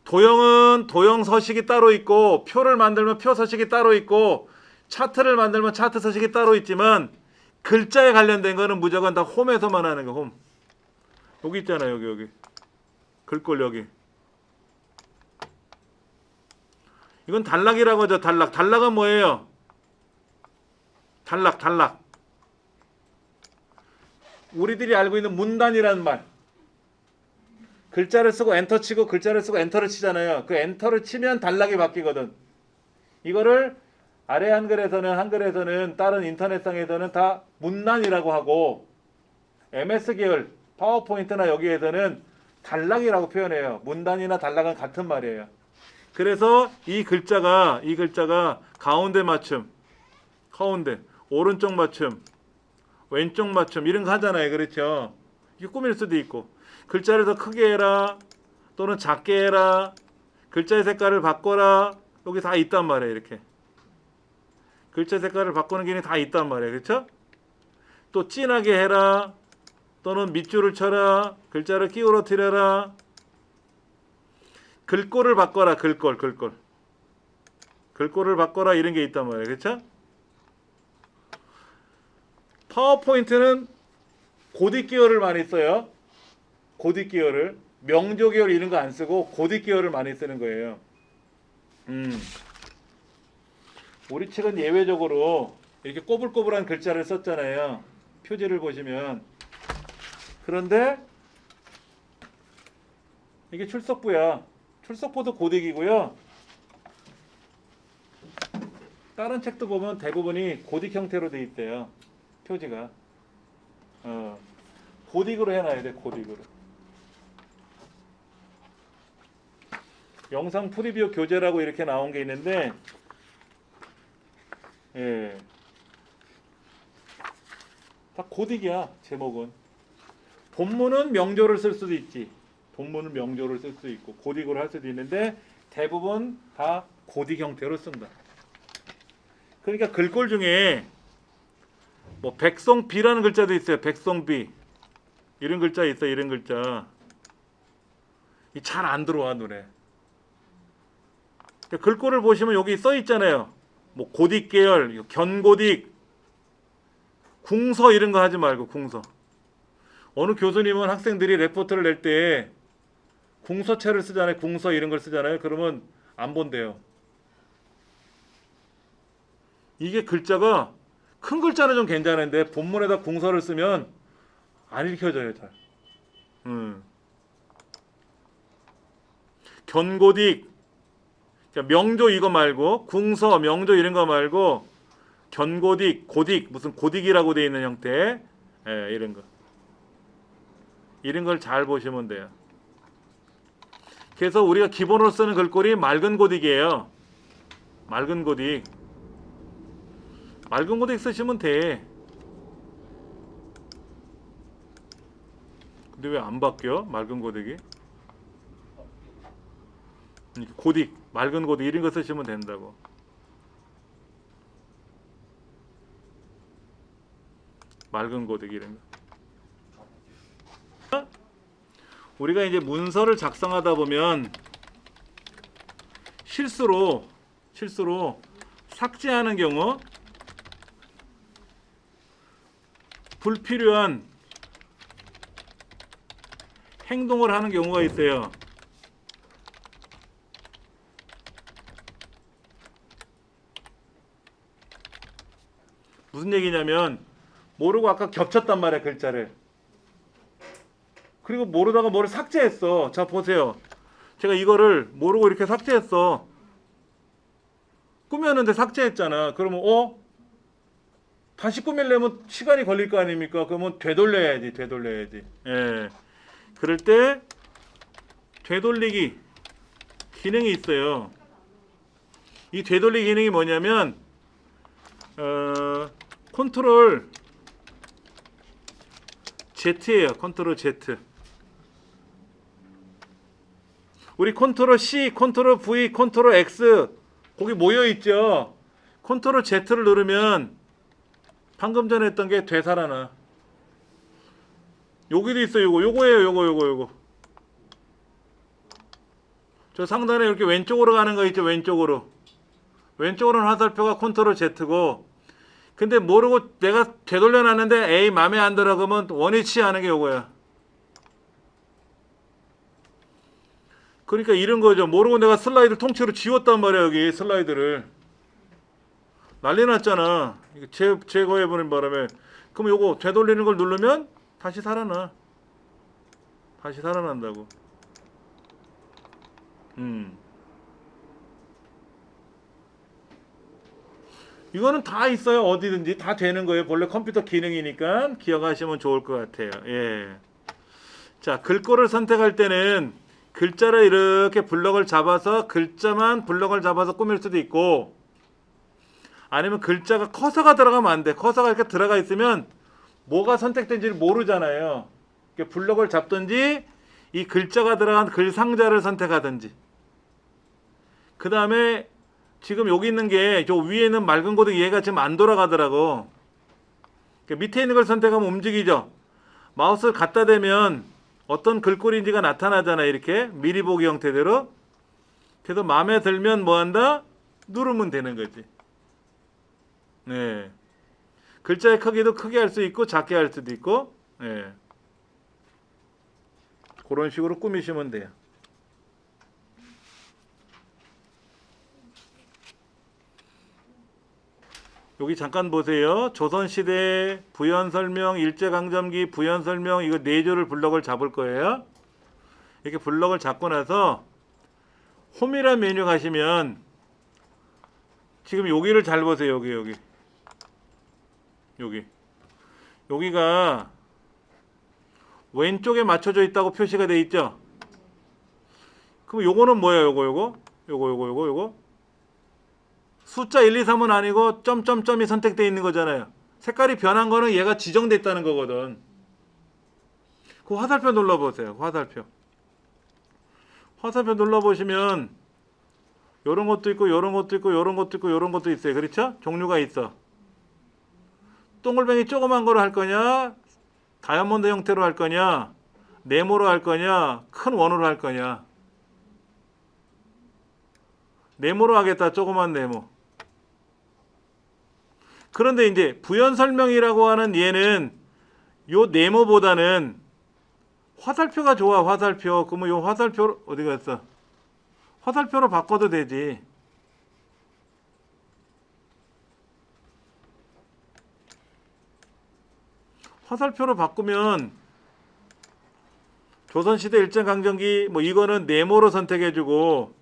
도형은 도형 서식이 따로 있고 표를 만들면 표 서식이 따로 있고 차트를 만들면 차트 서식이 따로 있지만 글자에 관련된 거는 무조건 다 홈에서만 하는 거. 홈. 여기 있잖아요. 여기. 글꼴 여기. 이건 단락이라고 하죠. 단락. 단락은 뭐예요? 단락. 우리들이 알고 있는 문단이라는 말. 글자를 쓰고 엔터 치고 글자를 쓰고 엔터를 치잖아요. 그 엔터를 치면 단락이 바뀌거든. 이거를 아래 한글에서는 다른 인터넷상에서는 다 문단이라고 하고 MS 계열 파워포인트나 여기에서는 단락이라고 표현해요. 문단이나 단락은 같은 말이에요. 그래서 이 글자가 가운데 맞춤, 가운데 오른쪽 맞춤, 왼쪽 맞춤 이런 거 하잖아요. 그렇죠? 이게 꾸밀 수도 있고 글자를 더 크게 해라 또는 작게 해라 글자의 색깔을 바꿔라 여기 다 있단 말이에요. 이렇게 글자 색깔을 바꾸는 기능이 다 있단 말이에요. 그렇죠? 또 진하게 해라 또는 밑줄을 쳐라 글자를 끼우러뜨려라 글꼴을 바꿔라 글꼴을 바꿔라 이런 게 있단 말이에요. 그렇죠? 파워포인트는 고딕 계열을 많이 써요. 고딕 계열을 명조 계열 이런 거 안 쓰고 고딕 계열을 많이 쓰는 거예요. 우리 책은 예외적으로 이렇게 꼬불꼬불한 글자를 썼잖아요. 표지를 보시면. 그런데 이게 출석부야. 출석부도 고딕이고요. 다른 책도 보면 대부분이 고딕 형태로 돼 있대요. 표지가. 고딕으로 해놔야 돼. 고딕으로. 영상 프리뷰 교재라고 이렇게 나온 게 있는데, 예, 다 고딕이야. 제목은. 본문은 명조를 쓸 수도 있지. 본문은 명조를 쓸 수 있고 고딕으로 할 수도 있는데 대부분 다 고딕 형태로 쓴다. 그러니까 글꼴 중에 뭐 백성비라는 글자도 있어요. 백성비 이런 글자 있어. 이런 글자 잘 안 들어와 눈에. 글꼴을 보시면 여기 써 있잖아요. 뭐 고딕 계열, 견고딕, 궁서 이런 거 하지 말고 궁서. 어느 교수님은 학생들이 레포트를 낼 때 궁서체를 쓰잖아요. 궁서 이런 걸 쓰잖아요. 그러면 안 본대요. 이게 글자가 큰 글자는 좀 괜찮은데 본문에다 궁서를 쓰면 안 읽혀져요. 잘. 견고딕, 명조 이거 말고 궁서, 명조 이런 거 말고 견고딕, 고딕 무슨 고딕이라고 되어 있는 형태, 예, 이런 거. 이런 걸 잘 보시면 돼요. 그래서 우리가 기본으로 쓰는 글꼴이 맑은 고딕이에요. 맑은 고딕. 맑은 고딕 쓰시면 돼. 근데 왜 안 바뀌어? 맑은 고딕이? 고딕, 맑은 고딕 이런 거 쓰시면 된다고. 맑은 고딕 이런 거. 우리가 이제 문서를 작성하다 보면 실수로 삭제하는 경우 불필요한 행동을 하는 경우가 있어요. 무슨 얘기냐면 모르고 아까 겹쳤단 말이야 글자를. 그리고 모르다가 뭐를 삭제했어. 자 보세요. 제가 이거를 모르고 이렇게 삭제했어. 꾸몄는데 삭제했잖아. 그러면 다시 꾸밀려면 시간이 걸릴 거 아닙니까? 그러면 되돌려야지. 예. 그럴 때 되돌리기 기능이 있어요. 이 되돌리기 기능이 뭐냐면 컨트롤 Z예요. 컨트롤 Z. 우리 컨트롤 C, 컨트롤 V, 컨트롤 X 거기 모여 있죠. 컨트롤 Z를 누르면 방금 전에 했던 게 되살아나. 여기도 있어요. 요거예요. 요거. 저 상단에 이렇게 왼쪽으로 가는 거 있죠. 왼쪽으로는 화살표가 컨트롤 Z고, 근데 모르고 내가 되돌려 놨는데 에이 맘에 안 들어 그러면 원위치 하는 게 요거야. 그러니까 이런 거죠. 모르고 내가 슬라이드 통째로 지웠단 말이야. 여기 슬라이드를 난리 났잖아. 이거 제거해버린 바람에. 그럼 요거 되돌리는 걸 누르면 다시 살아나. 다시 살아난다고. 이거는 다 있어요. 어디든지 다 되는 거예요. 본래 컴퓨터 기능이니까 기억하시면 좋을 것 같아요. 예. 자, 글꼴을 선택할 때는 글자를 이렇게 블럭을 잡아서 글자만 블럭을 잡아서 꾸밀 수도 있고, 아니면 글자가 커서가 들어가면 안 돼. 커서가 이렇게 들어가 있으면 뭐가 선택된지를 모르잖아요. 블럭을 잡든지 이 글자가 들어간 글 상자를 선택하든지. 그 다음에 지금 여기 있는 게 저 위에 있는 맑은 고딕 얘가 지금 안 돌아가더라고. 밑에 있는 걸 선택하면 움직이죠. 마우스를 갖다 대면 어떤 글꼴인지가 나타나잖아. 이렇게 미리 보기 형태대로. 그래서 마음에 들면 뭐한다? 누르면 되는 거지. 네. 글자의 크기도 크게 할 수 있고 작게 할 수도 있고, 네. 그런 식으로 꾸미시면 돼요. 여기 잠깐 보세요. 조선시대 부연설명, 일제강점기 부연설명, 이거 4줄을 블럭을 잡을 거예요. 이렇게 블럭을 잡고 나서 홈이라는 메뉴 가시면 지금 여기를 잘 보세요. 여기가 왼쪽에 맞춰져 있다고 표시가 돼 있죠. 그럼 요거는 뭐예요? 요거 숫자 1, 2, 3은 아니고 점점점이 선택되어 있는 거잖아요. 색깔이 변한 거는 얘가 지정됐다는 거거든. 그 화살표 눌러보세요. 화살표 눌러보시면 요런 것도 있고 요런 것도 있고 요런 것도 있고 요런 것도 있어요. 그렇죠? 종류가 있어. 동글뱅이 조그만 거로 할 거냐, 다이아몬드 형태로 할 거냐, 네모로 할 거냐, 큰 원으로 할 거냐. 네모로 하겠다. 조그만 네모. 그런데 이제 부연 설명이라고 하는 얘는 요 네모보다는 화살표가 좋아. 화살표. 그러면 요 화살표 어디 갔어? 화살표로 바꿔도 되지. 화살표로 바꾸면 조선시대 일제강점기 뭐 이거는 네모로 선택해주고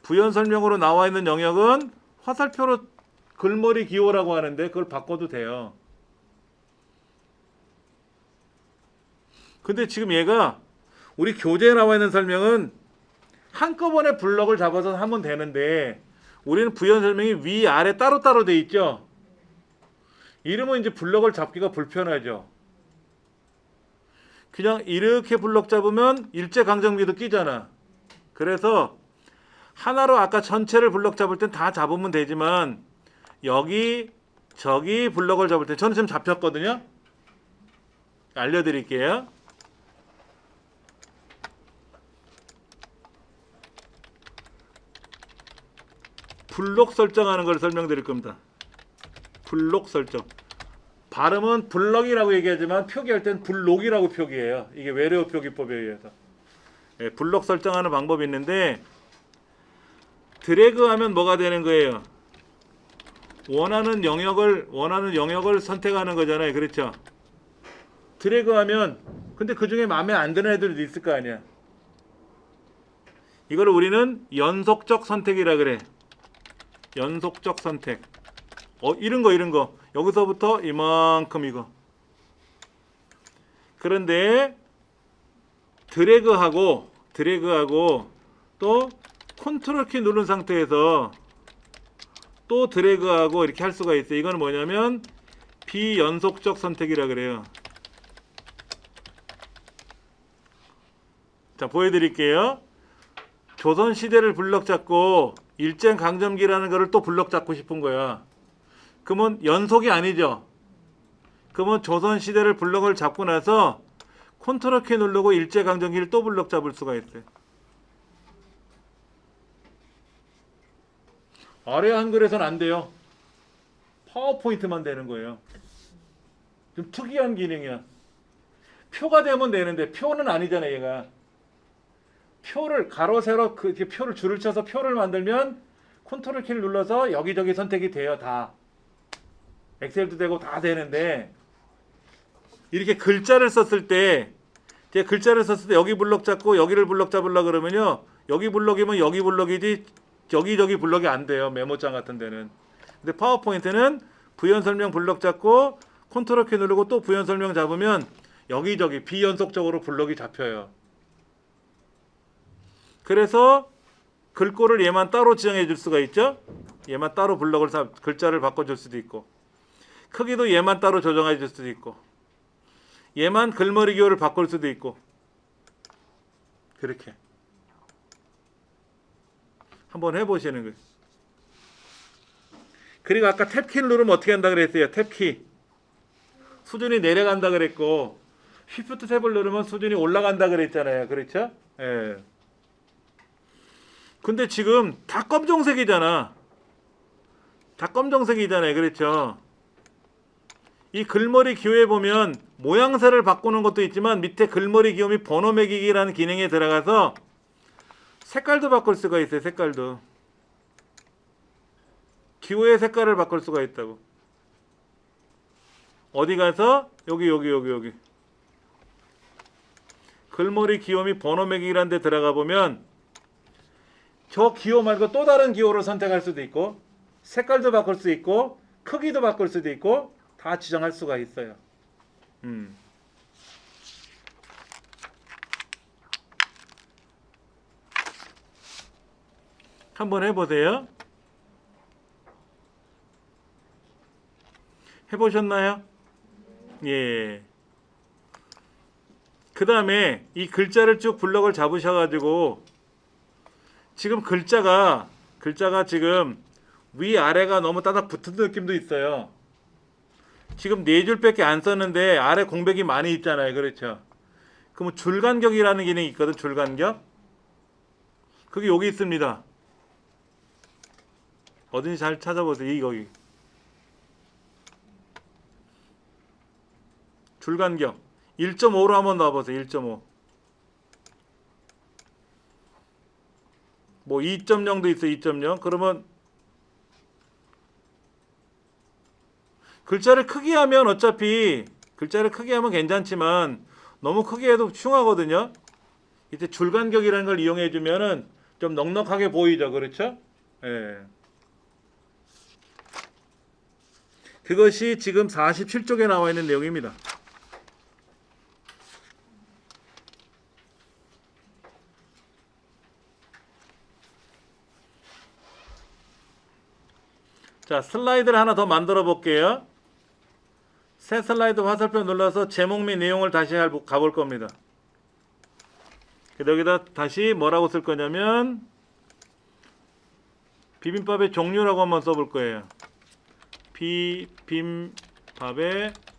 부연 설명으로 나와 있는 영역은 화살표로 글머리 기호라고 하는데 그걸 바꿔도 돼요. 근데 지금 얘가 우리 교재에 나와 있는 설명은 한꺼번에 블럭을 잡아서 하면 되는데 우리는 부연 설명이 위, 아래 따로따로 돼 있죠. 이러면 이제 블럭을 잡기가 불편하죠. 그냥 이렇게 블럭 잡으면 일제강점기도 끼잖아. 그래서 하나로 아까 전체를 블럭 잡을 땐 다 잡으면 되지만 여기 저기 블럭을 잡을 때 저는 지금 잡혔거든요. 알려드릴게요. 블록 설정하는 걸 설명드릴 겁니다. 블록 설정. 발음은 블럭이라고 얘기하지만 표기할 땐 블록이라고 표기해요. 이게 외래어 표기법에 의해서. 예, 블록 설정하는 방법이 있는데 드래그하면 뭐가 되는 거예요? 원하는 영역을 선택하는 거잖아요. 그렇죠? 드래그하면 근데 그 중에 마음에 안 드는 애들도 있을 거 아니야. 이걸 우리는 연속적 선택이라 그래. 연속적 선택. 이런 거. 여기서부터 이만큼 이거. 그런데 드래그하고 또 컨트롤 키 누른 상태에서 또 드래그하고 이렇게 할 수가 있어요. 이건 뭐냐면 비연속적 선택이라 그래요. 자, 보여드릴게요. 조선시대를 블럭 잡고 일제강점기라는 거를 또 블럭 잡고 싶은 거야. 그러면 연속이 아니죠. 그러면 조선시대를 블럭을 잡고 나서 컨트롤 키 누르고 일제강점기를 또 블럭 잡을 수가 있어요. 아래 한글에서는 안 돼요. 파워포인트만 되는 거예요. 좀 특이한 기능이야. 표가 되면 되는데 표는 아니잖아요. 얘가. 표를 가로 세로 이렇게 표를 줄을 쳐서 표를 만들면 컨트롤 키를 눌러서 여기저기 선택이 돼요. 다. 엑셀도 되고 다 되는데 이렇게 글자를 썼을 때 여기 블럭 잡고 여기를 블럭 잡으려고 그러면요. 여기 블럭이면 여기 블럭이지 저기 블럭이 안 돼요. 메모장 같은 데는. 근데 파워포인트는 부연 설명 블럭 잡고 컨트롤 키 누르고 또 부연 설명 잡으면 여기저기 비연속적으로 블럭이 잡혀요. 그래서 글꼴을 얘만 따로 지정해 줄 수가 있죠. 얘만 따로 블럭을 글자를 바꿔줄 수도 있고 크기도 얘만 따로 조정해 줄 수도 있고 얘만 글머리 기호를 바꿀 수도 있고 그렇게 한번 해보시는 거예요. 그리고 아까 탭키를 누르면 어떻게 한다 그랬어요? 탭키 수준이 내려간다 그랬고 쉬프트 탭을 누르면 수준이 올라간다 그랬잖아요. 그렇죠? 예. 근데 지금 다 검정색이잖아. 다 검정색이잖아요. 그렇죠? 이 글머리 기호에 보면 모양새를 바꾸는 것도 있지만 밑에 글머리 기호 및 번호 매기기라는 기능에 들어가서 색깔도 바꿀 수가 있어요. 색깔도. 기호의 색깔을 바꿀 수가 있다고. 어디 가서 여기. 글머리 기호 및 번호 매기라는 데 들어가 보면 저 기호 말고 또 다른 기호를 선택할 수도 있고 색깔도 바꿀 수 있고 크기도 바꿀 수도 있고 다 지정할 수가 있어요. 한번 해보세요. 해보셨나요? 예. 그 다음에 이 글자를 쭉 블럭을 잡으셔가지고 지금 글자가 지금 위아래가 너무 따닥 붙은 느낌도 있어요. 지금 4줄밖에 안 썼는데 아래 공백이 많이 있잖아요. 그렇죠? 그럼 줄간격이라는 기능이 있거든. 줄간격. 그게 여기 있습니다. 어딘지 잘 찾아보세요. 거기. 줄간격. 1.5로 한번 넣어보세요. 1.5. 뭐 2.0도 있어요. 2.0. 그러면 글자를 크게 하면 어차피 글자를 크게 하면 괜찮지만 너무 크게 해도 흉하거든요. 이때 줄간격이라는 걸 이용해 주면은 좀 넉넉하게 보이죠. 그렇죠? 예. 그것이 지금 47쪽에 나와 있는 내용입니다. 자, 슬라이드를 하나 더 만들어 볼게요. 새 슬라이드 화살표 눌러서 제목 및 내용을 다시 가볼 겁니다. 여기다 다시 뭐라고 쓸 거냐면 비빔밥의 종류라고 한번 써볼 거예요. 비빔밥의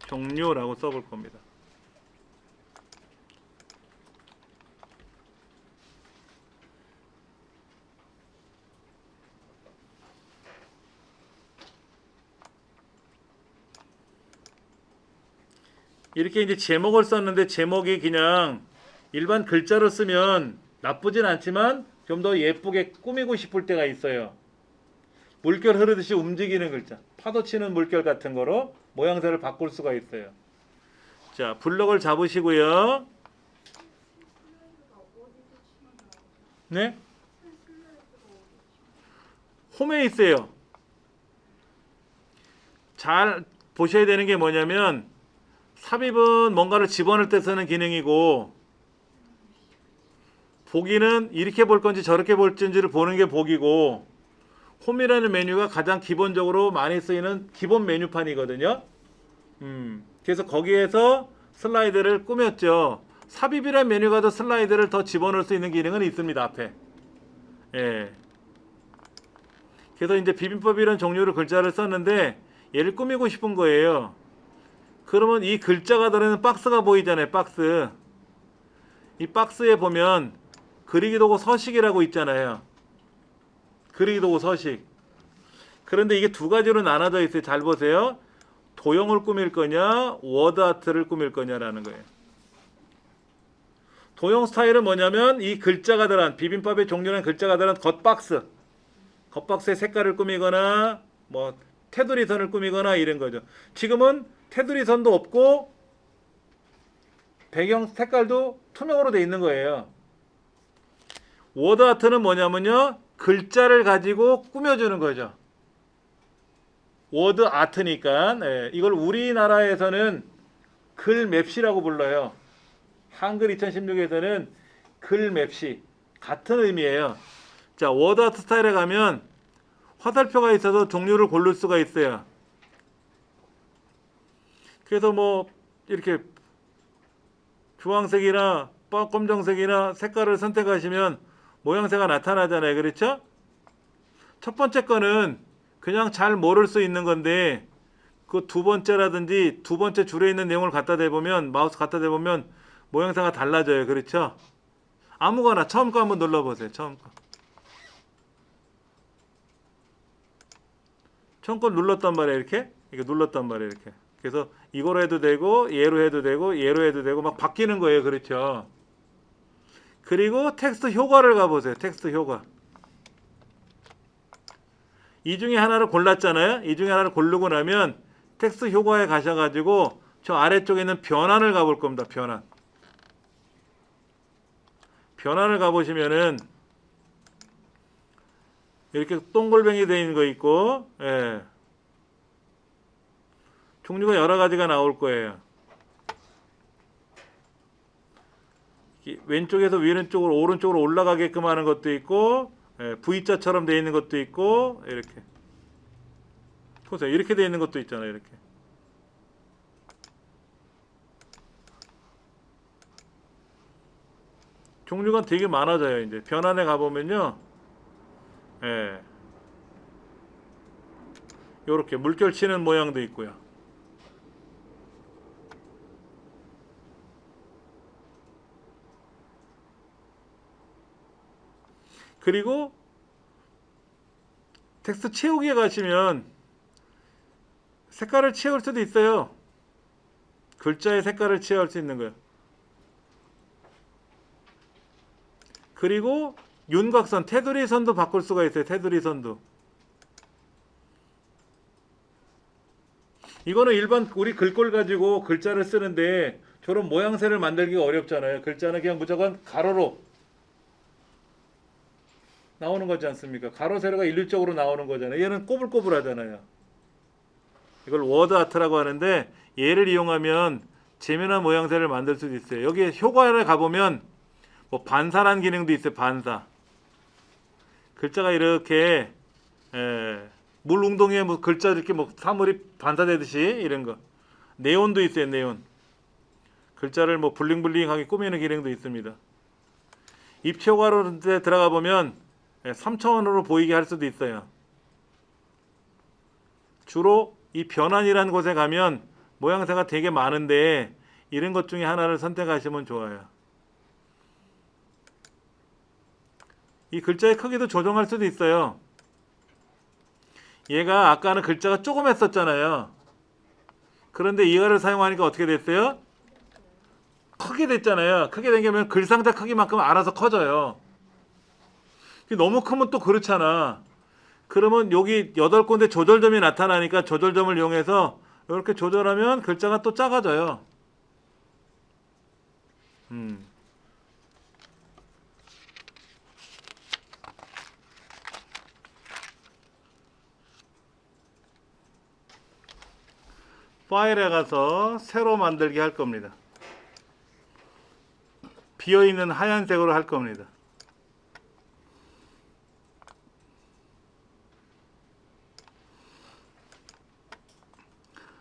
종류라고 써볼 겁니다. 이렇게 이제 제목을 썼는데 제목이 그냥 일반 글자로 쓰면 나쁘진 않지만 좀 더 예쁘게 꾸미고 싶을 때가 있어요. 물결 흐르듯이 움직이는 글자, 파도 치는 물결 같은 거로 모양새를 바꿀 수가 있어요. 자, 블럭을 잡으시고요. 네? 홈에 있어요. 잘 보셔야 되는 게 뭐냐면 삽입은 뭔가를 집어넣을 때 쓰는 기능이고 보기는 이렇게 볼 건지 저렇게 볼 건지를 보는 게 보기고 홈이라는 메뉴가 가장 기본적으로 많이 쓰이는 기본 메뉴판이거든요. 그래서 거기에서 슬라이드를 꾸몄죠. 삽입이라는 메뉴가 더 슬라이드를 더 집어넣을 수 있는 기능은 있습니다. 앞에. 예. 그래서 이제 비빔밥이라는 종류로 글자를 썼는데 얘를 꾸미고 싶은 거예요. 그러면 이 글자가 들어있는 박스가 보이잖아요. 박스. 이 박스에 보면 그리기 도구 서식이라고 있잖아요. 그리기 도구 서식. 그런데 이게 두 가지로 나눠져 있어요. 잘 보세요. 도형을 꾸밀 거냐, 워드 아트를 꾸밀 거냐라는 거예요. 도형 스타일은 뭐냐면 이 글자가 들어간 비빔밥의 종류라는 글자가 들어간 겉박스에 색깔을 꾸미거나 뭐 테두리 선을 꾸미거나 이런 거죠. 지금은 테두리 선도 없고 배경 색깔도 투명으로 돼 있는 거예요. 워드 아트는 뭐냐면요. 글자를 가지고 꾸며주는 거죠. 워드 아트니까 이걸 우리나라에서는 글맵시라고 불러요. 한글 2016에서는 글맵시 같은 의미예요. 자, 워드 아트 스타일에 가면 화살표가 있어서 종류를 고를 수가 있어요. 그래서 뭐 이렇게 주황색이나 검정색이나 색깔을 선택하시면 모양새가 나타나잖아요. 그렇죠? 첫 번째 거는 그냥 잘 모를 수 있는 건데 그 두 번째라든지 두 번째 줄에 있는 내용을 갖다 대보면 마우스 갖다 대보면 모양새가 달라져요. 그렇죠? 아무거나 처음 거 한번 눌러보세요. 처음 거 눌렀단 말이에요. 이렇게 눌렀단 말이에요. 이렇게. 그래서 이거로 해도 되고 얘로 해도 되고 얘로 해도 되고 막 바뀌는 거예요. 그렇죠? 그리고 텍스트 효과를 가보세요. 텍스트 효과. 이 중에 하나를 골랐잖아요. 이 중에 하나를 고르고 나면 텍스트 효과에 가셔가지고 저 아래쪽에 있는 변환을 가볼 겁니다. 변환. 변환을 가보시면은 이렇게 동글뱅이 되어 있는 거 있고, 예. 종류가 여러 가지가 나올 거예요. 왼쪽에서 왼쪽으로 오른쪽으로 올라가게끔 하는 것도 있고, 예, V자처럼 되어 있는 것도 있고, 이렇게 보세요. 이렇게 되어 있는 것도 있잖아요. 이렇게. 종류가 되게 많아져요. 이제 변환에 가보면요, 예, 요렇게 물결 치는 모양도 있고요. 그리고 텍스트 채우기에 가시면 색깔을 채울 수도 있어요. 글자의 색깔을 채울 수 있는 거예요. 그리고 윤곽선, 테두리 선도 바꿀 수가 있어요. 테두리 선도. 이거는 일반 우리 글꼴 가지고 글자를 쓰는데 저런 모양새를 만들기가 어렵잖아요. 글자는 그냥 무조건 가로로 나오는 거지 않습니까? 가로 세로가 일률적으로 나오는 거잖아요. 얘는 꼬불꼬불하잖아요. 이걸 워드 아트라고 하는데 얘를 이용하면 재미난 모양새를 만들 수도 있어요. 여기 효과를 가보면 뭐 반사라는 기능도 있어요. 반사. 글자가 이렇게 물 웅덩이에 뭐 글자 이렇게 뭐 사물이 반사되듯이 이런 거. 네온도 있어요. 네온. 글자를 뭐 블링블링하게 꾸미는 기능도 있습니다. 입체 효과로 들어가 보면 3차원으로 보이게 할 수도 있어요. 주로 이 변환이라는 곳에 가면 모양새가 되게 많은데 이런 것 중에 하나를 선택하시면 좋아요. 이 글자의 크기도 조정할 수도 있어요. 얘가 아까는 글자가 조금 했었잖아요. 그런데 이거를 사용하니까 어떻게 됐어요? 크게 됐잖아요. 크게 된 게 면 글상자 크기만큼 알아서 커져요. 너무 크면 또 그렇잖아. 그러면 여기 8군데 조절점이 나타나니까 조절점을 이용해서 이렇게 조절하면 글자가 또 작아져요. 파일에 가서 새로 만들기 할 겁니다. 비어있는 하얀색으로 할 겁니다.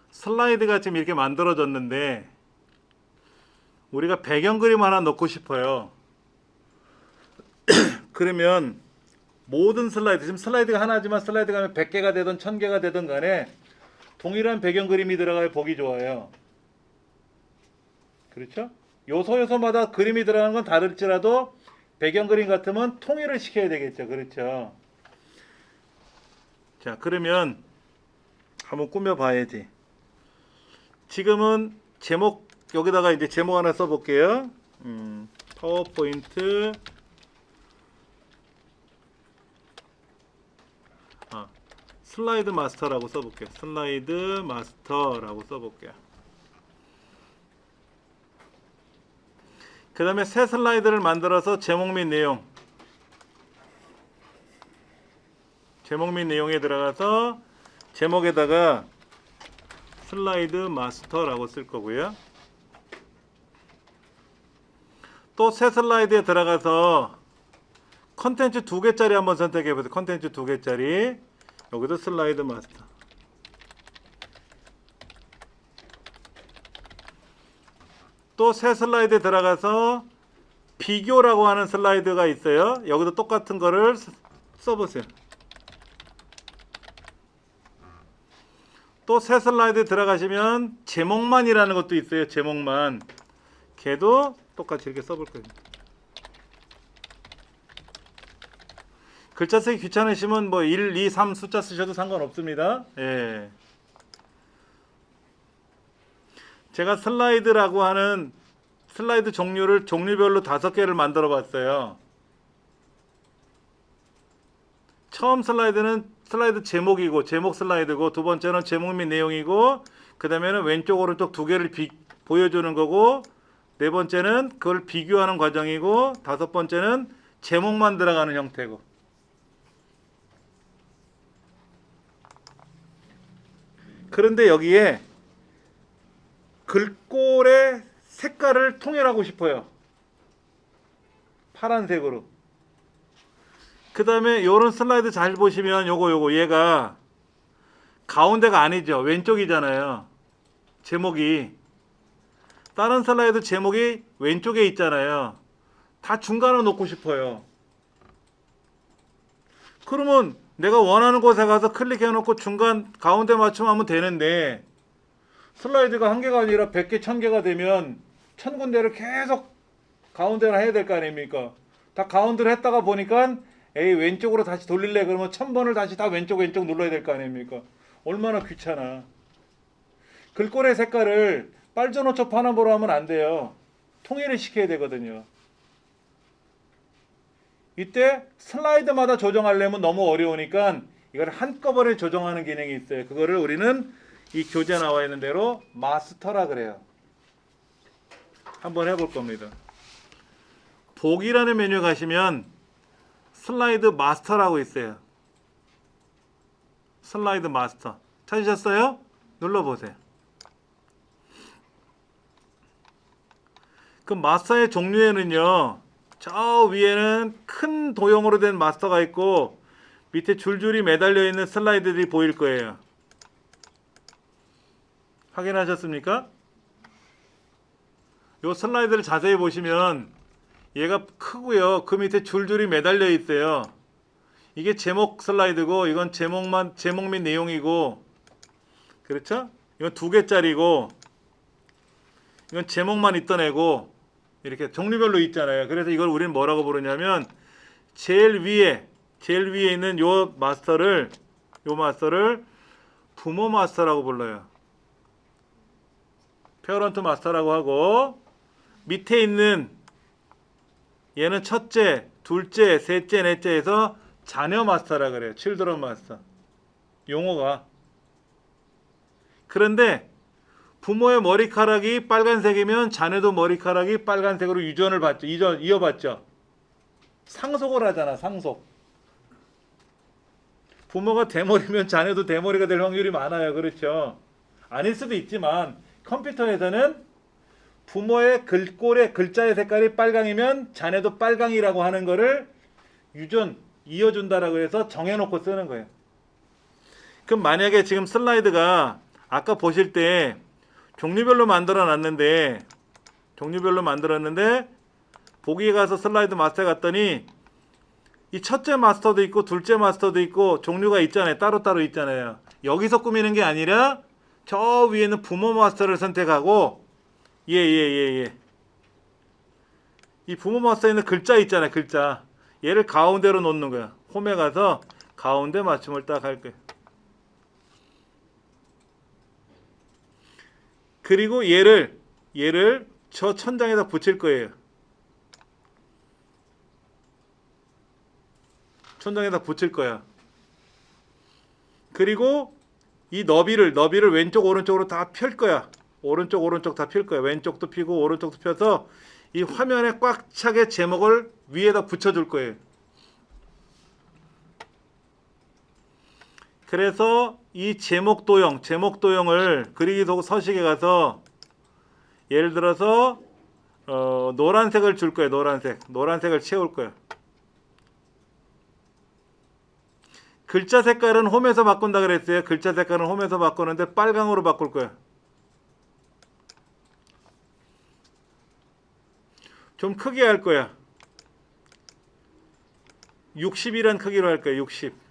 슬라이드가 지금 이렇게 만들어졌는데 우리가 배경 그림 하나 넣고 싶어요. 그러면 모든 슬라이드, 지금 슬라이드가 하나지만 슬라이드가 하면 100개가 되든 1000개가 되든 간에 동일한 배경 그림이 들어가야 보기 좋아요. 그렇죠? 요소마다 그림이 들어가는 건 다를지라도 배경 그림 같으면 통일을 시켜야 되겠죠. 그렇죠? 자, 그러면 한번 꾸며 봐야지. 지금은 제목, 여기다가 이제 제목 하나 써볼게요. 파워포인트 슬라이드 마스터라고 써볼게요. 슬라이드 마스터라고 써볼게요. 그 다음에 새 슬라이드를 만들어서 제목 및 내용, 에 들어가서 제목에다가 슬라이드 마스터라고 쓸 거고요. 또 새 슬라이드에 들어가서 컨텐츠 2개짜리 한번 선택해 보세요. 컨텐츠 2개짜리. 여기도 슬라이드 마스터. 또 새 슬라이드에 들어가서 비교라고 하는 슬라이드가 있어요. 여기도 똑같은 거를 써보세요. 또 새 슬라이드에 들어가시면 제목만이라는 것도 있어요. 제목만. 걔도 똑같이 이렇게 써볼 거예요. 글자 쓰기 귀찮으시면 뭐 1, 2, 3 숫자 쓰셔도 상관없습니다. 예. 제가 슬라이드라고 하는 슬라이드 종류를 종류별로 5개를 만들어 봤어요. 처음 슬라이드는 슬라이드 제목이고 제목 슬라이드고, 두 번째는 제목 및 내용이고, 그 다음에는 왼쪽 오른쪽 2개를 보여주는 거고, 네 번째는 그걸 비교하는 과정이고, 다섯 번째는 제목만 들어가는 형태고. 그런데 여기에 글꼴의 색깔을 통일하고 싶어요. 파란색으로. 그 다음에 요런 슬라이드 잘 보시면 요거 얘가 가운데가 아니죠. 왼쪽이잖아요. 제목이. 다른 슬라이드 제목이 왼쪽에 있잖아요. 다 중간에 놓고 싶어요. 그러면 내가 원하는 곳에 가서 클릭해 놓고 중간 가운데 맞춤하면 되는데, 슬라이드가 한 개가 아니라 100개, 1000개가 되면 1000군데를 계속 가운데를 해야 될 거 아닙니까? 다 가운데를 했다가 보니까 에이 왼쪽으로 다시 돌릴래 그러면 1000번을 다시 다 왼쪽 눌러야 될 거 아닙니까? 얼마나 귀찮아. 글꼴의 색깔을 빨주노초 파란보로 하면 안 돼요. 통일을 시켜야 되거든요. 이때 슬라이드마다 조정하려면 너무 어려우니까 이걸 한꺼번에 조정하는 기능이 있어요. 그거를 우리는 이 교재에 나와 있는 대로 마스터라 그래요. 한번 해볼 겁니다. 보기라는 메뉴 가시면 슬라이드 마스터라고 있어요. 슬라이드 마스터 찾으셨어요? 눌러보세요. 그 마스터의 종류에는요, 저 위에는 큰 도형으로 된 마스터가 있고 밑에 줄줄이 매달려 있는 슬라이드들이 보일 거예요. 확인하셨습니까? 요 슬라이드를 자세히 보시면 얘가 크고요. 그 밑에 줄줄이 매달려 있어요. 이게 제목 슬라이드고, 이건 제목 및 내용이고, 그렇죠? 이건 2개짜리고, 이건 제목만 있던 애고, 이렇게 종류별로 있잖아요. 그래서 이걸 우리는 뭐라고 부르냐면 제일 위에 있는 요 마스터를 부모 마스터라고 불러요. 페어런트 마스터라고 하고, 밑에 있는 얘는 첫째, 둘째, 셋째, 넷째에서 자녀 마스터라 그래요. 칠드런 마스터. 용어가. 그런데 부모의 머리카락이 빨간색이면 자녀도 머리카락이 빨간색으로 이어받죠. 상속을 하잖아, 상속. 부모가 대머리면 자녀도 대머리가 될 확률이 많아요. 그렇죠? 아닐 수도 있지만 컴퓨터에서는 부모의 글꼴의 글자의 색깔이 빨강이면 자녀도 빨강이라고 하는 거를 이어준다라고 해서 정해놓고 쓰는 거예요. 그럼 만약에 지금 슬라이드가 아까 보실 때 종류별로 만들었는데 보기에 가서 슬라이드 마스터에 갔더니 이 첫째 마스터도 있고 둘째 마스터도 있고 종류가 있잖아요. 따로따로 있잖아요. 여기서 꾸미는 게 아니라 저 위에는 부모 마스터를 선택하고 이 부모 마스터에 있는 글자 있잖아요. 글자. 얘를 가운데로 놓는 거야. 홈에 가서 가운데 맞춤을 딱 할 거예요. 그리고 얘를 저 천장에다 붙일 거예요. 천장에다 붙일 거야. 그리고 이 너비를 왼쪽 오른쪽으로 다 펼 거야. 오른쪽 다 펼 거야. 왼쪽도 펴고 오른쪽도 펴서 이 화면에 꽉 차게 제목을 위에다 붙여줄 거예요. 그래서 이 제목 도형을 그리기 서식에 가서 예를 들어서 노란색을 줄 거예요. 노란색을 채울 거예요. 글자 색깔은 홈에서 바꾼다 그랬어요. 글자 색깔은 홈에서 바꾸는데 빨강으로 바꿀 거예요. 좀 크게 할 거야. 60이란 크기로 할 거예요. 60.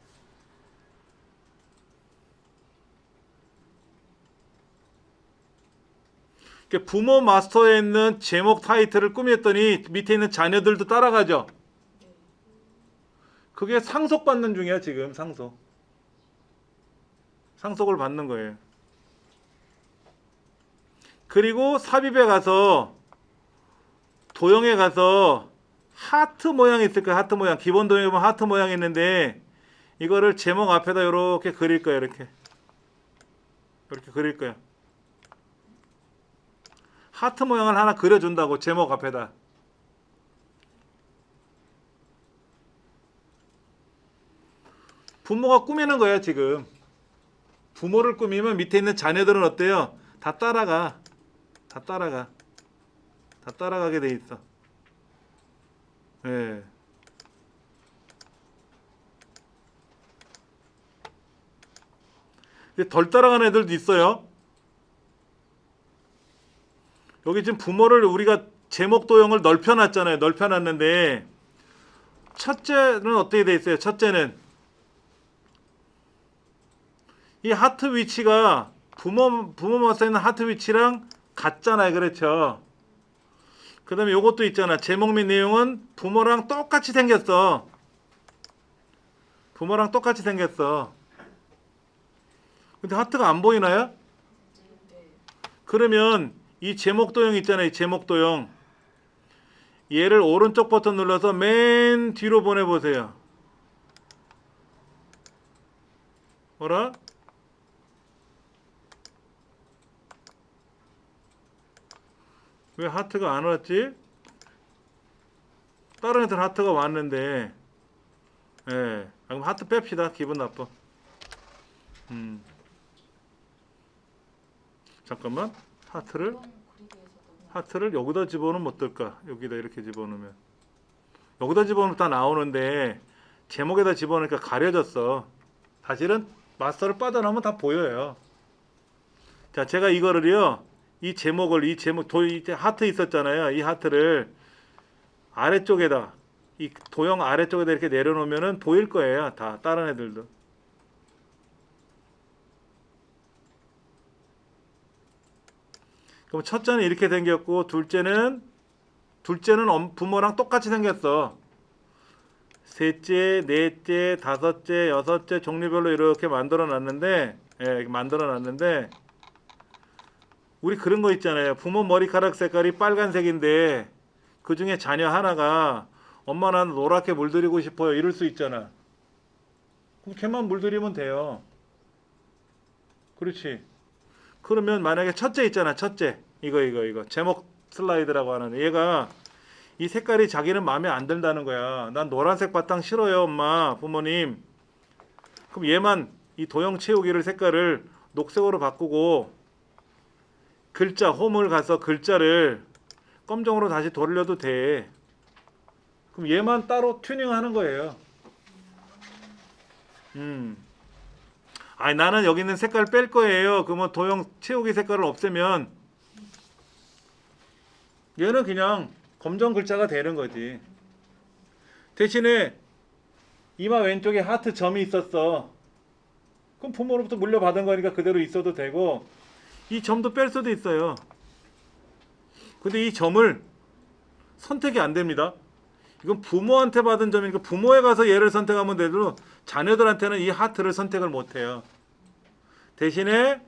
부모 마스터에 있는 제목 타이틀을 꾸몄더니 밑에 있는 자녀들도 따라가죠. 그게 상속받는 중이야. 지금 상속을 받는 거예요. 그리고 삽입에 가서 도형에 가서 하트 모양이 있을 거예요. 하트 모양. 기본 도형에 보면 하트 모양이 있는데 이거를 제목 앞에다 이렇게 그릴 거예요. 이렇게 그릴 거예요. 하트 모양을 하나 그려준다고 제목 앞에다. 부모가 꾸미는 거야 지금. 부모를 꾸미면 밑에 있는 자녀들은 어때요? 다 따라가. 다 따라가. 다 따라가게 돼 있어. 예. 근데 덜 따라가는 애들도 있어요. 여기 지금 부모를 우리가 제목 도형을 넓혀놨잖아요. 넓혀놨는데 첫째는 어떻게 돼 있어요? 첫째는 이 하트 위치가 부모 맞서 있는 하트 위치랑 같잖아요. 그렇죠? 그 다음에 요것도 있잖아. 제목 및 내용은 부모랑 똑같이 생겼어. 부모랑 똑같이 생겼어. 근데 하트가 안 보이나요? 그러면 이 제목 도형 있잖아요. 이 제목 도형. 얘를 오른쪽 버튼 눌러서 맨 뒤로 보내보세요. 뭐라? 왜 하트가 안 왔지? 다른 애들 하트가 왔는데. 예. 그럼 하트 뺍시다. 기분 나빠. 잠깐만. 하트를 여기다 집어넣으면 어떨까? 여기다 이렇게 집어넣으면. 여기다 집어넣으면 다 나오는데 제목에다 집어넣으니까 가려졌어. 사실은 마스터를 빠져나오면 다 보여요. 자, 제가 이거를요. 이 제목 하트 있었잖아요. 이 하트를 아래쪽에다 이 도형 아래쪽에다 이렇게 내려놓으면은 보일 거예요. 다 다른 애들도. 그럼 첫째는 이렇게 생겼고 둘째는 부모랑 똑같이 생겼어. 셋째, 넷째, 다섯째, 여섯째 종류별로 이렇게 만들어 놨는데 우리 그런 거 있잖아요. 부모 머리카락 색깔이 빨간색인데 그 중에 자녀 하나가 엄마 나는 노랗게 물들이고 싶어요. 이럴 수 있잖아. 그럼 걔만 물들이면 돼요. 그렇지. 그러면 만약에 첫째 있잖아. 첫째. 이거. 제목 슬라이드라고 하는 얘가 이 색깔이 자기는 마음에 안 든다는 거야. 난 노란색 바탕 싫어요, 엄마, 부모님. 그럼 얘만 이 도형 채우기를 색깔을 녹색으로 바꾸고 글자 홈을 가서 글자를 검정으로 다시 돌려도 돼. 그럼 얘만 따로 튜닝하는 거예요. 아니 나는 여기 있는 색깔 뺄 거예요. 그러면 도형 채우기 색깔을 없애면 얘는 그냥 검정 글자가 되는 거지. 대신에 이마 왼쪽에 하트 점이 있었어. 그럼 부모로부터 물려받은 거니까 그대로 있어도 되고 이 점도 뺄 수도 있어요. 근데 이 점을 선택이 안 됩니다. 이건 부모한테 받은 점이니까 부모에 가서 얘를 선택하면 되도 자녀들한테는 이 하트를 선택을 못 해요. 대신에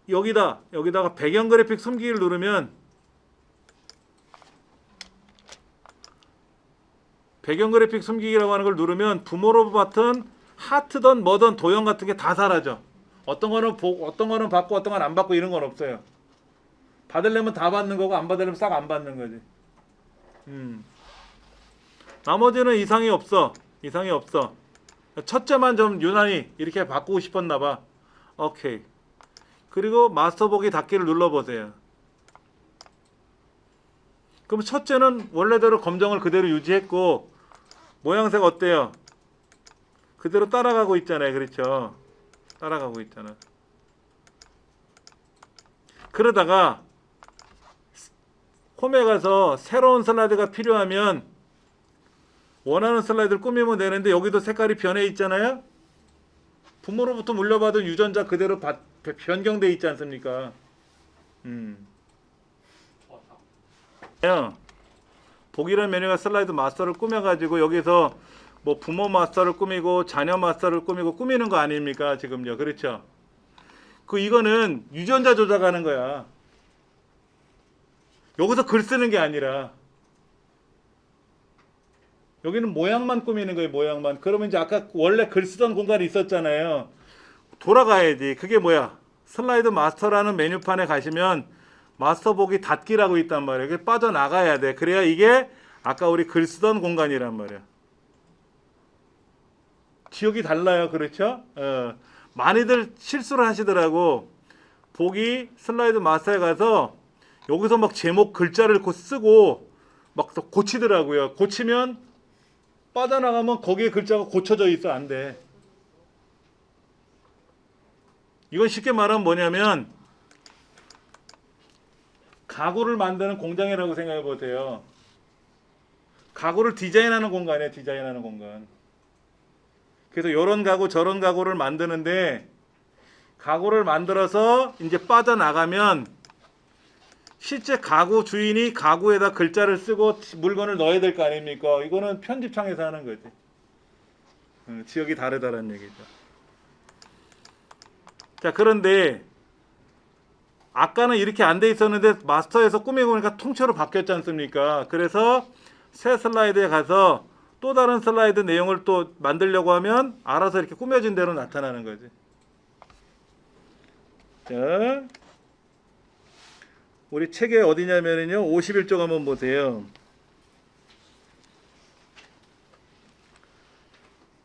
여기다가 배경 그래픽 숨기기를 누르면 배경 그래픽 숨기기라고 하는 걸 누르면 부모로 받은 하트든 뭐든 도형 같은 게 다 사라져. 어떤 거는 받고 어떤 건 안 받고 이런 건 없어요. 받으려면 다 받는 거고 안 받으려면 싹 안 받는 거지. 나머지는 이상이 없어. 첫째만 좀 유난히 이렇게 바꾸고 싶었나 봐. 오케이. 그리고 마스터 보기 닫기를 눌러보세요. 그럼 첫째는 원래대로 검정을 그대로 유지했고 모양색 어때요? 그대로 따라가고 있잖아요. 그렇죠? 따라가고 있잖아. 그러다가 홈에 가서 새로운 슬라이드가 필요하면 원하는 슬라이드를 꾸미면 되는데 여기도 색깔이 변해 있잖아요. 부모로부터 물려받은 유전자 그대로 변경돼 있지 않습니까? 보기란 메뉴가 슬라이드 마스터를 꾸며가지고 여기서 뭐 부모 마스터를 꾸미고 자녀 마스터를 꾸미고 꾸미는 거 아닙니까? 지금요. 그렇죠? 이거는 유전자 조작하는 거야. 여기서 글 쓰는 게 아니라 여기는 모양만 꾸미는 거예요. 모양만. 그러면 이제 아까 원래 글 쓰던 공간이 있었잖아요. 돌아가야지. 그게 뭐야? 슬라이드 마스터라는 메뉴판에 가시면 마스터복이 닫기라고 있단 말이에요. 이게 빠져나가야 돼. 그래야 이게 아까 우리 글 쓰던 공간이란 말이에요. 지역이 달라요. 그렇죠? 많이들 실수를 하시더라고. 복이 슬라이드 마스터에 가서 여기서 막 제목 글자를 쓰고 막 고치더라고요. 고치면 빠져나가면 거기에 글자가 고쳐져 있어. 안 돼. 이건 쉽게 말하면 뭐냐면 가구를 만드는 공장이라고 생각해 보세요. 가구를 디자인하는 공간이에요. 디자인하는 공간. 그래서 이런 가구 저런 가구를 만드는데 가구를 만들어서 이제 빠져나가면 실제 가구 주인이 가구에다 글자를 쓰고 물건을 넣어야 될 거 아닙니까? 이거는 편집창에서 하는 거지. 지역이 다르다는 얘기죠. 자, 그런데 아까는 이렇게 안 돼 있었는데 마스터에서 꾸미고 보니까 통째로 바뀌었지 않습니까? 그래서 새 슬라이드에 가서 또 다른 슬라이드 내용을 또 만들려고 하면 알아서 이렇게 꾸며진 대로 나타나는 거지. 자, 우리 책에 어디냐면요 51쪽 한번 보세요.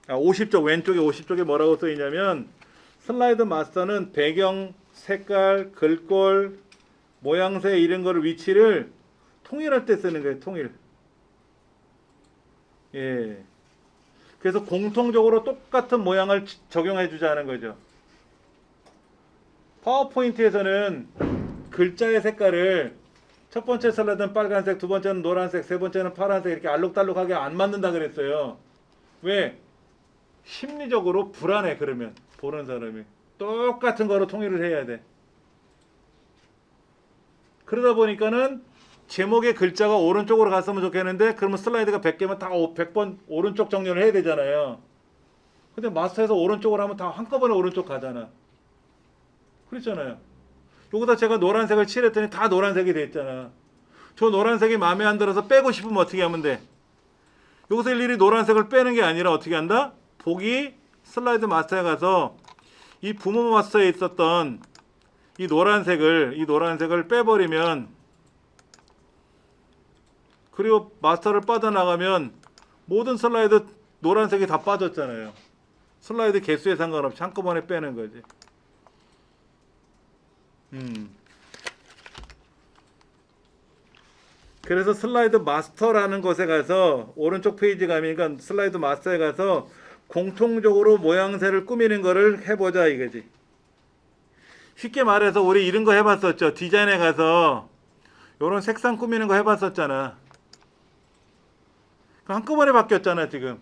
50쪽 왼쪽에 50쪽에 뭐라고 써 있냐면 슬라이드 마스터는 배경, 색깔, 글꼴, 모양새 이런 거를 위치를 통일할 때 쓰는 거예요. 통일. 예. 그래서 공통적으로 똑같은 모양을 적용해 주자는 거죠. 파워포인트에서는 글자의 색깔을 첫 번째 슬라이드는 빨간색, 두 번째는 노란색, 세 번째는 파란색 이렇게 알록달록하게 안 만든다 그랬어요. 왜? 심리적으로 불안해. 그러면 보는 사람이 똑같은 거로 통일을 해야 돼. 그러다 보니까는 제목의 글자가 오른쪽으로 갔으면 좋겠는데 그러면 슬라이드가 100개면 다 100번 오른쪽 정렬을 해야 되잖아요. 근데 마스터에서 오른쪽으로 하면 다 한꺼번에 오른쪽 가잖아. 그렇잖아요. 여기다 제가 노란색을 칠했더니 다 노란색이 됐잖아. 저 노란색이 마음에 안 들어서 빼고 싶으면 어떻게 하면 돼? 여기서 일일이 노란색을 빼는 게 아니라 어떻게 한다? 복이 슬라이드 마스터에 가서 이 부모 마스터에 있었던 이 노란색을 빼버리면, 그리고 마스터를 빠져나가면 모든 슬라이드 노란색이 다 빠졌잖아요. 슬라이드 개수에 상관없이 한꺼번에 빼는 거지. 그래서 슬라이드 마스터라는 곳에 가서 오른쪽 페이지 가니까 슬라이드 마스터에 가서 공통적으로 모양새를 꾸미는 거를 해보자 이거지. 쉽게 말해서 우리 이런 거 해봤었죠. 디자인에 가서 요런 색상 꾸미는 거 해봤었잖아. 한꺼번에 바뀌었잖아 지금.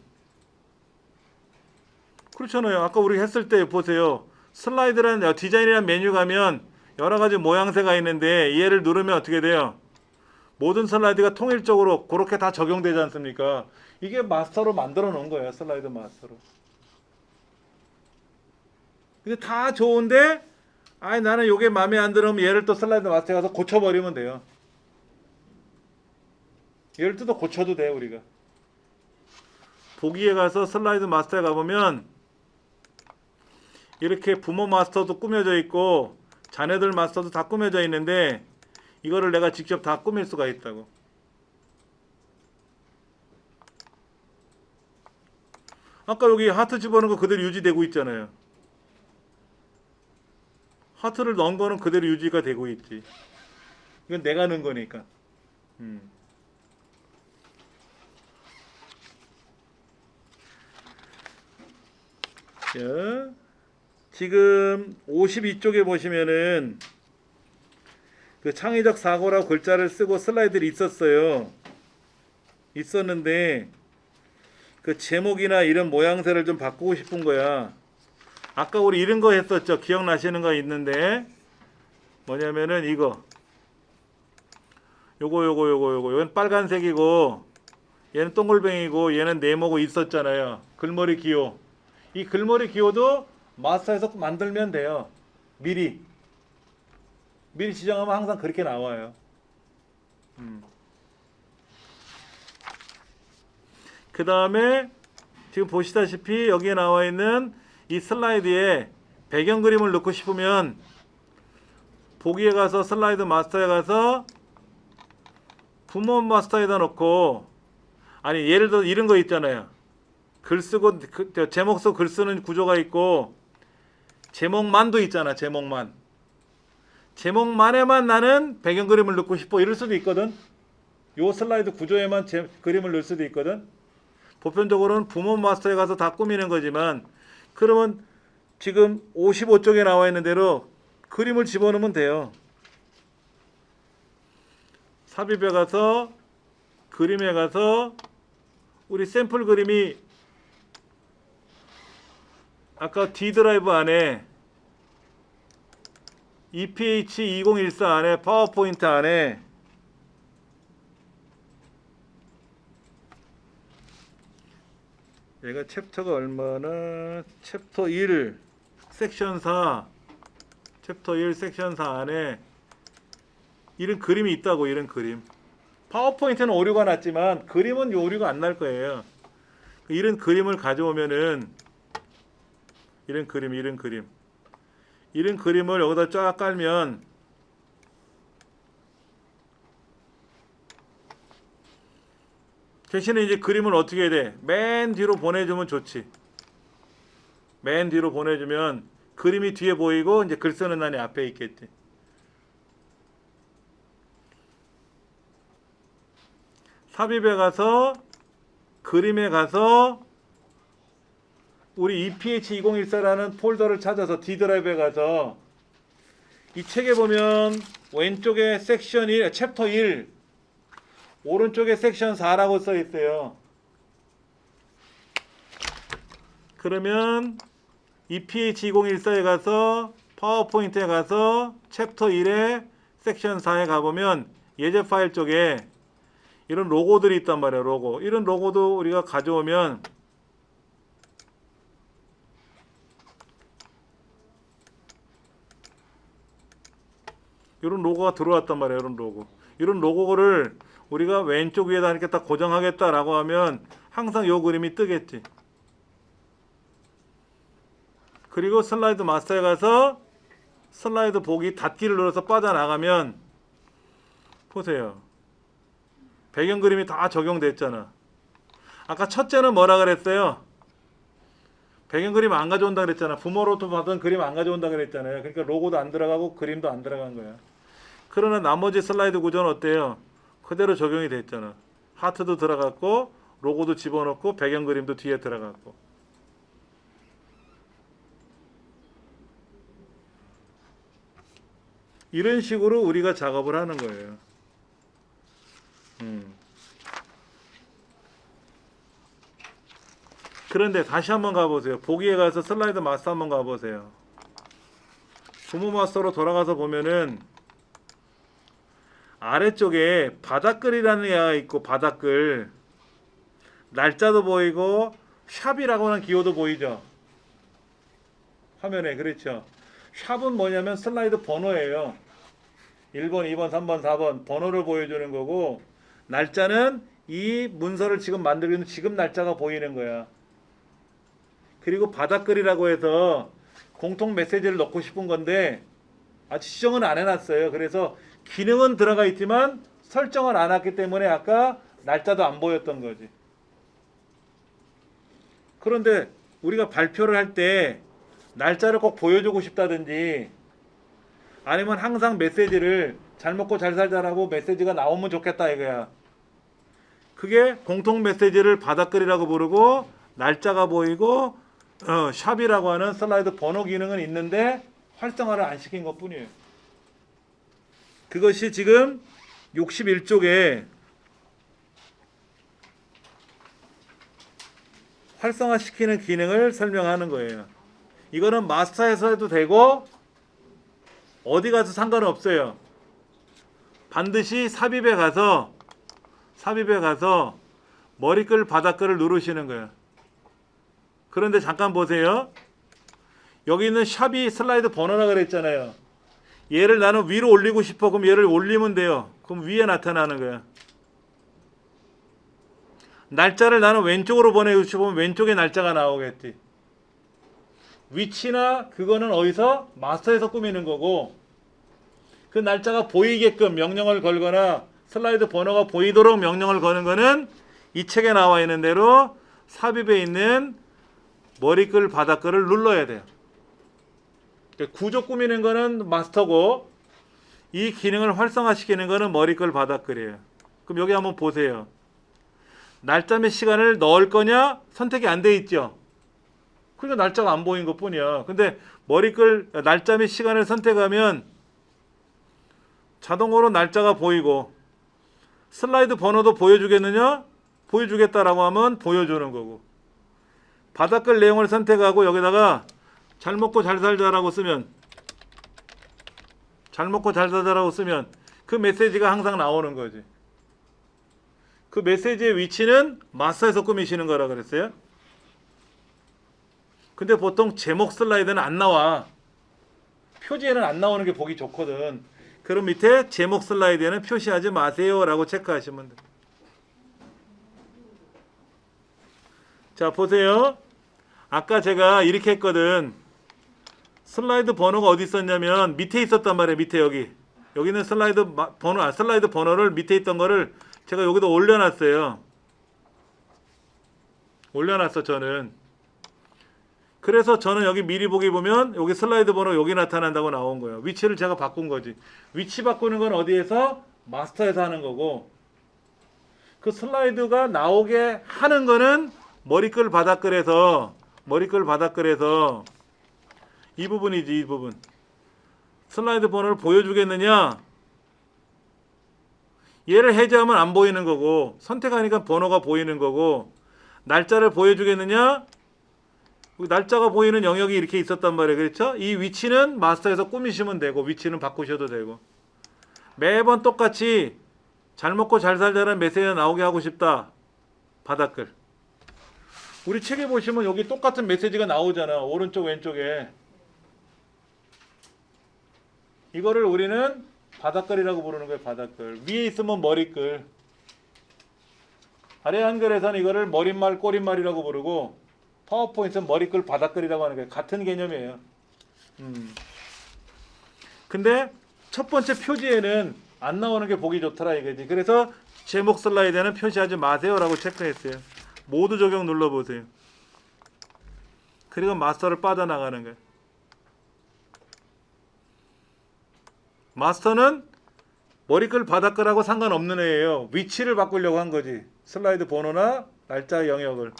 그렇잖아요. 아까 우리 했을 때 보세요. 슬라이드란 디자인이란 메뉴 가면 여러 가지 모양새가 있는데 얘를 누르면 어떻게 돼요? 모든 슬라이드가 통일적으로 그렇게 다 적용되지 않습니까? 이게 마스터로 만들어 놓은 거예요. 슬라이드 마스터로. 근데 다 좋은데 아니 나는 요게 마음에 안 들으면 얘를 또 슬라이드 마스터에 가서 고쳐버리면 돼요. 얘를 또 고쳐도 돼요. 우리가 보기에 가서 슬라이드 마스터에 가보면 이렇게 부모 마스터도 꾸며져 있고 자녀들 마스터도 다 꾸며져 있는데 이거를 내가 직접 다 꾸밀 수가 있다고. 아까 여기 하트 집어넣은 거 그대로 유지되고 있잖아요. 하트를 넣은 거는 그대로 유지가 되고 있지. 이건 내가 넣은 거니까. 자, 지금 52쪽에 보시면은 그 창의적 사고라고 글자를 쓰고 슬라이드를 있었는데 그 제목이나 이런 모양새를 좀 바꾸고 싶은 거야. 아까 우리 이런 거 했었죠. 기억나시는 거 있는데 뭐냐면은 이거 이건 빨간색이고 얘는 동글뱅이고 얘는 네모고 있었잖아요. 글머리 기호. 이 글머리 기호도 마스터에서 만들면 돼요. 미리 지정하면 항상 그렇게 나와요. 그 다음에 지금 보시다시피 여기에 나와 있는 이 슬라이드에 배경 그림을 넣고 싶으면 보기에 가서 슬라이드 마스터에 가서 부모 마스터에다 놓고, 아니 예를 들어 이런 거 있잖아요. 글 쓰고 제목 쓰고 글 쓰는 구조가 있고, 제목만도 있잖아. 제목만에만 나는 배경 그림을 넣고 싶어 이럴 수도 있거든. 요 슬라이드 구조에만 그림을 넣을 수도 있거든. 보편적으로는 부모 마스터에 가서 다 꾸미는 거지만, 그러면 지금 55쪽에 나와 있는 대로 그림을 집어넣으면 돼요. 삽입에 가서 그림에 가서 우리 샘플 그림이 아까 D 드라이브 안에 EPH2014 안에 파워포인트 안에 얘가 챕터가 얼마나, 챕터 1 섹션 4 챕터 1 섹션 4 안에 이런 그림이 있다고. 이런 그림. 파워포인트는 오류가 났지만 그림은 오류가 안 날 거예요. 이런 그림을 가져오면은 이런 그림을 여기다 쫙 깔면 대신에 이제 그림을 어떻게 해야 돼? 맨 뒤로 보내주면 좋지. 맨 뒤로 보내주면 그림이 뒤에 보이고 이제 글 쓰는 난이 앞에 있겠지. 삽입에 가서 그림에 가서 우리 EPH2014라는 폴더를 찾아서 D 드라이브에 가서 이 책에 보면 왼쪽에 섹션 1, 챕터 1, 오른쪽에 섹션 4라고 써 있어요. 그러면 EPH2014에 가서 파워포인트에 가서 챕터 1에 섹션 4에 가보면 예제 파일 쪽에 이런 로고들이 있단 말이에요. 로고. 이런 로고도 우리가 가져오면 이런 로고가 들어왔단 말이에요. 이런 로고를 우리가 왼쪽 위에다 이렇게 딱 고정하겠다라고 하면 항상 요 그림이 뜨겠지. 그리고 슬라이드 마스터에 가서 슬라이드 보기 닫기를 눌러서 빠져나가면 보세요. 배경 그림이 다 적용됐잖아. 아까 첫째는 뭐라 그랬어요? 배경 그림 안 가져온다 그랬잖아. 부모로부터 받은 그림 안 가져온다 그랬잖아요. 그러니까 로고도 안 들어가고 그림도 안 들어간 거야. 그러나 나머지 슬라이드 구조는 어때요? 그대로 적용이 됐잖아. 하트도 들어갔고 로고도 집어넣고 배경 그림도 뒤에 들어갔고. 이런 식으로 우리가 작업을 하는 거예요. 그런데 다시 한번 가보세요. 보기에 가서 슬라이드 마스터 한번 가보세요. 부모 마스터로 돌아가서 보면은 아래쪽에 바닥글이라는 애가 있고, 바닥글 날짜도 보이고 샵이라고 하는 기호도 보이죠. 화면에. 그렇죠. 샵은 뭐냐면 슬라이드 번호예요. 1번, 2번, 3번, 4번 번호를 보여주는 거고, 날짜는 이 문서를 지금 만들고 있는 지금 날짜가 보이는 거야. 그리고 바닥글이라고 해서 공통 메시지를 넣고 싶은 건데 아직 지정은 안 해놨어요. 그래서 기능은 들어가 있지만 설정을 안 했기 때문에 아까 날짜도 안 보였던 거지. 그런데 우리가 발표를 할 때 날짜를 꼭 보여주고 싶다든지, 아니면 항상 메시지를 잘 먹고 잘 살자라고 메시지가 나오면 좋겠다 이거야. 그게 공통 메시지를 바닥글이라고 부르고, 날짜가 보이고 샵이라고 하는 슬라이드 번호 기능은 있는데 활성화를 안 시킨 것 뿐이에요. 그것이 지금 61쪽에 활성화시키는 기능을 설명하는 거예요. 이거는 마스터에서 해도 되고 어디 가서 상관없어요. 반드시 삽입에 가서 머리글 바닥글을 누르시는 거예요. 그런데 잠깐 보세요. 여기 있는 샵이 슬라이드 번호라 그랬잖아요. 얘를 나는 위로 올리고 싶어. 그럼 얘를 올리면 돼요. 그럼 위에 나타나는 거야. 날짜를 나는 왼쪽으로 보내고 싶으면 왼쪽에 날짜가 나오겠지. 위치나 그거는 어디서? 마스터에서 꾸미는 거고, 그 날짜가 보이게끔 명령을 걸거나 슬라이드 번호가 보이도록 명령을 거는 거는 이 책에 나와 있는 대로 삽입에 있는 머리글 바닥글을 눌러야 돼요. 구조 꾸미는 거는 마스터고 이 기능을 활성화시키는 거는 머리글 바닥글이에요. 그럼 여기 한번 보세요. 날짜 몇 시간을 넣을 거냐 선택이 안 돼 있죠. 그러니까 날짜가 안 보인 것 뿐이야. 근데 머리글 날짜 몇 시간을 선택하면 자동으로 날짜가 보이고 슬라이드 번호도 보여주겠느냐? 보여주겠다라고 하면 보여주는 거고, 바닥글 내용을 선택하고 여기다가 잘 먹고 잘 살자라고 쓰면, 잘 먹고 잘 살자라고 쓰면 그 메시지가 항상 나오는 거지. 그 메시지의 위치는 마스터에서 꾸미시는 거라 그랬어요. 근데 보통 제목 슬라이드는 안 나와. 표지에는 안 나오는 게 보기 좋거든. 그럼 밑에 제목 슬라이드에는 표시하지 마세요 라고 체크하시면 돼요. 자 보세요. 아까 제가 이렇게 했거든. 슬라이드 번호가 어디 있었냐면 밑에 있었단 말이에요. 밑에 여기는 슬라이드 번호, 슬라이드 번호를 밑에 있던 거를 제가 여기다 올려놨어요. 올려놨어 저는. 그래서 저는 여기 미리 보기 보면 여기 슬라이드 번호 여기 나타난다고 나온 거예요. 위치를 제가 바꾼 거지. 위치 바꾸는 건 어디에서? 마스터에서 하는 거고, 그 슬라이드가 나오게 하는 거는 머리글 바닥글에서 이 부분이지. 이 부분 슬라이드 번호를 보여주겠느냐, 얘를 해제하면 안 보이는 거고 선택하니까 번호가 보이는 거고, 날짜를 보여주겠느냐, 날짜가 보이는 영역이 이렇게 있었단 말이에요. 그렇죠? 이 위치는 마스터에서 꾸미시면 되고 위치는 바꾸셔도 되고, 매번 똑같이 잘 먹고 잘 살자는 메시지가 나오게 하고 싶다, 바닥글. 우리 책에 보시면 여기 똑같은 메시지가 나오잖아. 오른쪽 왼쪽에. 이거를 우리는 바닥글이라고 부르는 거예요. 바닥글. 위에 있으면 머리글, 아래 한글에서는 이거를 머릿말 꼬릿말이라고 부르고, 파워포인트는 머리글 바닥글이라고 하는 거예요. 같은 개념이에요. 근데 첫 번째 표지에는 안 나오는 게 보기 좋더라 이거지. 그래서 제목 슬라이드에는 표시하지 마세요 라고 체크했어요. 모두 적용 눌러보세요. 그리고 마스터를 빠져나가는 거예요. 마스터는 머리글 바닥글하고 상관없는 애예요. 위치를 바꾸려고 한 거지. 슬라이드 번호나 날짜 영역을.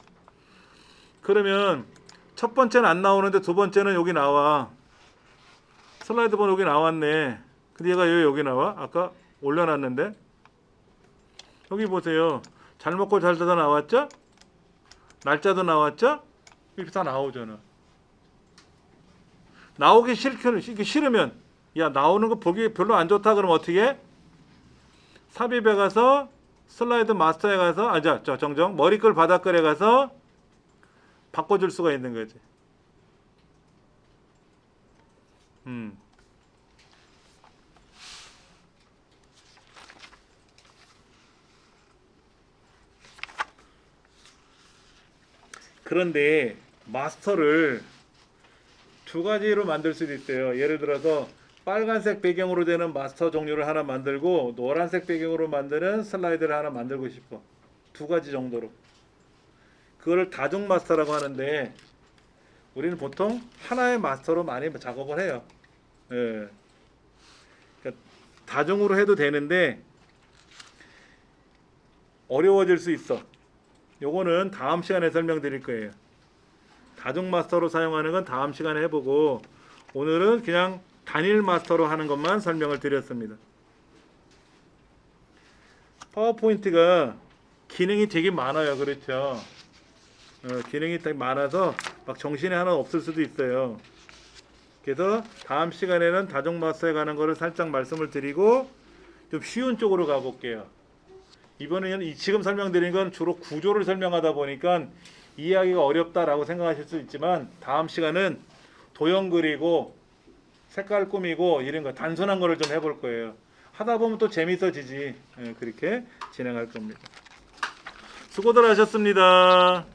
그러면 첫 번째는 안 나오는데 두 번째는 여기 나와. 슬라이드 번호 여기 나왔네. 근데 얘가 왜 여기 나와? 아까 올려놨는데. 여기 보세요. 잘 먹고 잘 살다 나왔죠? 날짜도 나왔죠? 이렇게 다 나오잖아. 나오기 싫으면, 야 나오는 거 보기 별로 안 좋다 그러면 어떻게 해? 삽입에 가서 슬라이드 마스터에 가서 정정 머리글 바닥글에 가서 바꿔줄 수가 있는 거지. 그런데 마스터를 두 가지로 만들 수도 있어요. 예를 들어서 빨간색 배경으로 되는 마스터 종류를 하나 만들고 노란색 배경으로 만드는 슬라이드를 하나 만들고 싶어. 두 가지 정도로. 그거를 다중 마스터라고 하는데 우리는 보통 하나의 마스터로 많이 작업을 해요. 예. 그러니까 다중으로 해도 되는데 어려워질 수 있어. 요거는 다음 시간에 설명드릴 거예요. 다중 마스터로 사용하는 건 다음 시간에 해보고, 오늘은 그냥 단일 마스터로 하는 것만 설명을 드렸습니다. 파워포인트가 기능이 되게 많아요. 그렇죠? 기능이 되게 많아서 막 정신이 하나 없을 수도 있어요. 그래서 다음 시간에는 다중 마스터에 가는 거를 살짝 말씀을 드리고 좀 쉬운 쪽으로 가볼게요. 이번에는 지금 설명드린 건 주로 구조를 설명하다 보니까 이해하기가 어렵다라고 생각하실 수 있지만, 다음 시간은 도형 그리고 색깔 꾸미고 이런 거 단순한 거를 좀 해볼 거예요. 하다 보면 또 재밌어지지. 그렇게 진행할 겁니다. 수고들 하셨습니다.